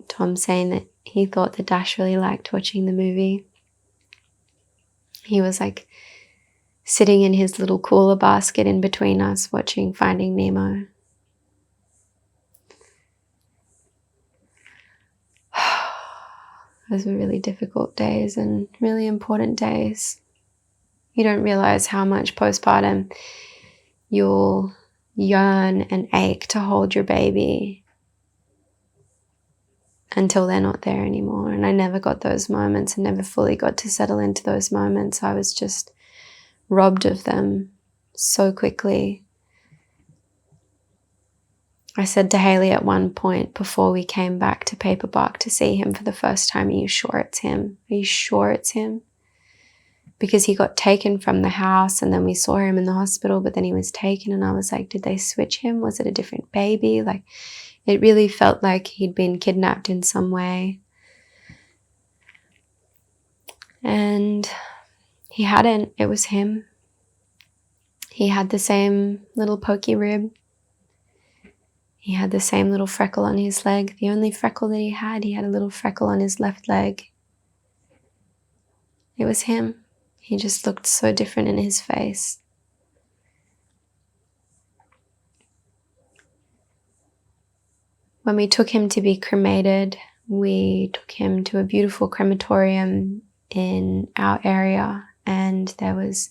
Tom saying that he thought that Dash really liked watching the movie. He was like sitting in his little cooler basket in between us watching Finding Nemo. Those were really difficult days and really important days. You don't realize how much postpartum you'll yearn and ache to hold your baby until they're not there anymore. And I never got those moments and never fully got to settle into those moments. I was just robbed of them so quickly. I said to Haley at one point before we came back to Paper Bark to see him for the first time, "Are you sure it's him? Are you sure it's him?" Because he got taken from the house and then we saw him in the hospital, but then he was taken, and I was like, did they switch him? Was it a different baby? Like, it really felt like he'd been kidnapped in some way. And he hadn't. It was him. He had the same little pokey rib. He had the same little freckle on his leg. The only freckle that he had a little freckle on his left leg. It was him. He just looked so different in his face. When we took him to be cremated, we took him to a beautiful crematorium in our area, and there was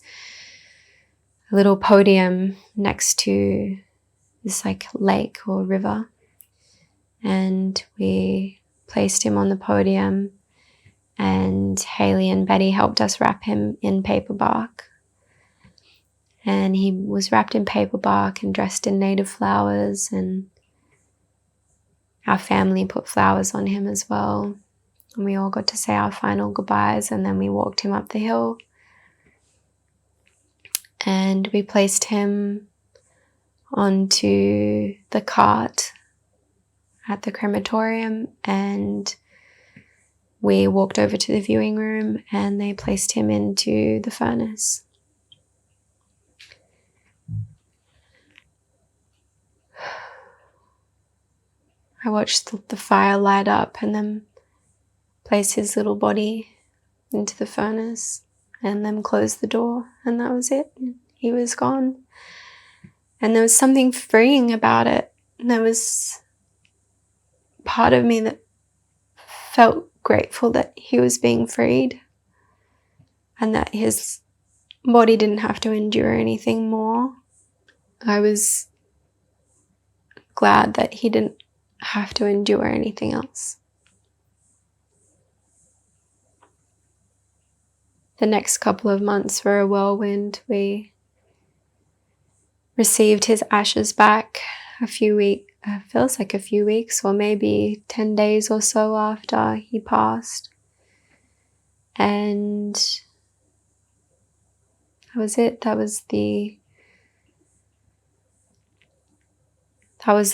a little podium next to this like lake or river, and we placed him on the podium, and Haley and Betty helped us wrap him in paper bark. And he was wrapped in paper bark and dressed in native flowers, and our family put flowers on him as well. And we all got to say our final goodbyes, and then we walked him up the hill. And we placed him onto the cart at the crematorium, and we walked over to the viewing room and they placed him into the furnace. I watched the fire light up and then place his little body into the furnace and then close the door, and that was it. He was gone. And there was something freeing about it. And there was part of me that felt grateful that he was being freed and that his body didn't have to endure anything more. I was glad that he didn't have to endure anything else. The next couple of months were a whirlwind. We received his ashes back feels like a few weeks or maybe 10 days or so after he passed. And that was it. That was the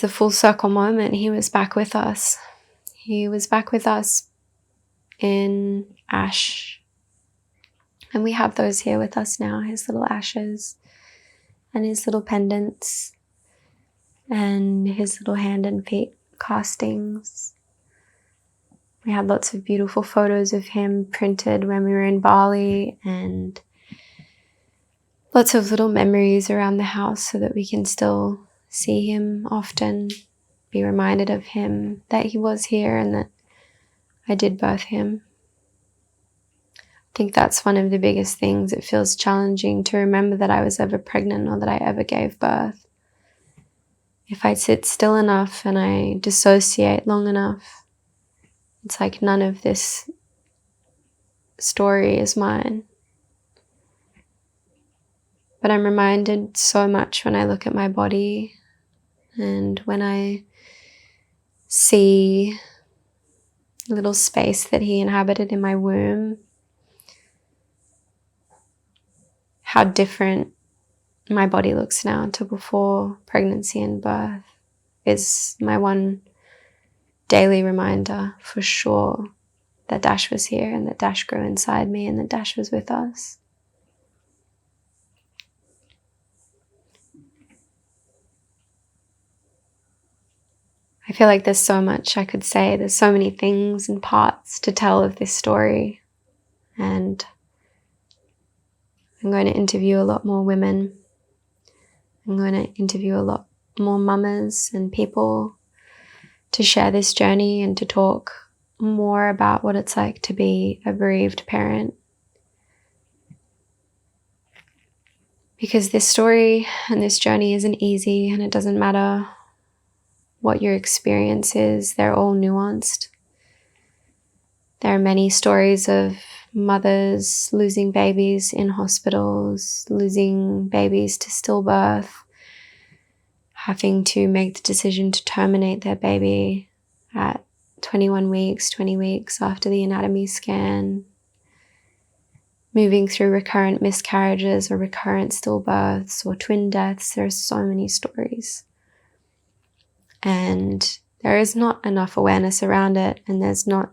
full circle moment. He was back with us. He was back with us in ash. And we have those here with us now, his little ashes and his little pendants and his little hand and feet castings. We had lots of beautiful photos of him printed when we were in Bali, and lots of little memories around the house so that we can still see him often, be reminded of him, that he was here and that I did birth him. I think that's one of the biggest things. It feels challenging to remember that I was ever pregnant or that I ever gave birth. If I sit still enough and I dissociate long enough, it's like none of this story is mine. But I'm reminded so much when I look at my body and when I see little space that he inhabited in my womb, how different my body looks now to before pregnancy and birth is my one daily reminder for sure that Dash was here and that Dash grew inside me and that Dash was with us. I feel like there's so much I could say. There's so many things and parts to tell of this story. And I'm going to interview a lot more women. I'm going to interview a lot more mamas and people to share this journey and to talk more about what it's like to be a bereaved parent. Because this story and this journey isn't easy, and it doesn't matter what your experience is, they're all nuanced. There are many stories of mothers losing babies in hospitals, losing babies to stillbirth, having to make the decision to terminate their baby at 21 weeks, 20 weeks after the anatomy scan, moving through recurrent miscarriages or recurrent stillbirths or twin deaths. There are so many stories. And there is not enough awareness around it, and there's not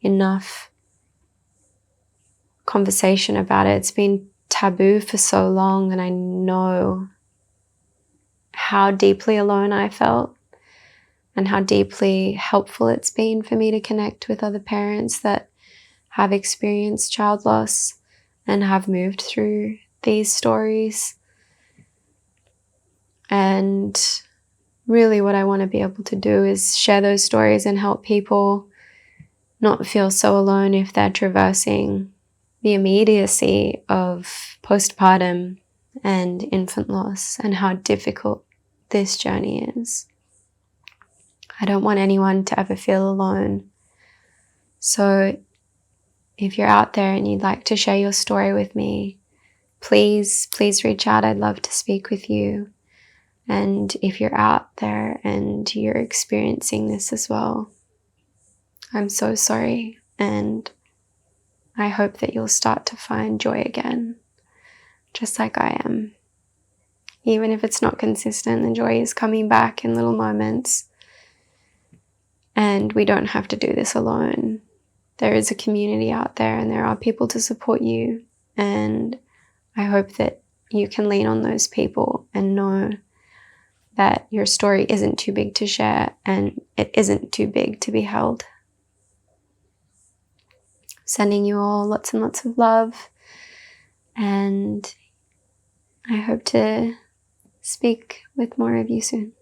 enough conversation about it. It's been taboo for so long, and I know how deeply alone I felt and how deeply helpful it's been for me to connect with other parents that have experienced child loss and have moved through these stories. And really what I want to be able to do is share those stories and help people not feel so alone if they're traversing the immediacy of postpartum and infant loss and how difficult this journey is. I don't want anyone to ever feel alone. So if you're out there and you'd like to share your story with me, please reach out. I'd love to speak with you. And if you're out there and you're experiencing this as well, I'm so sorry. And I hope that you'll start to find joy again, just like I am. Even if it's not consistent, the joy is coming back in little moments. And we don't have to do this alone. There is a community out there and there are people to support you. And I hope that you can lean on those people and know that your story isn't too big to share and it isn't too big to be held. Sending you all lots and lots of love, and I hope to speak with more of you soon.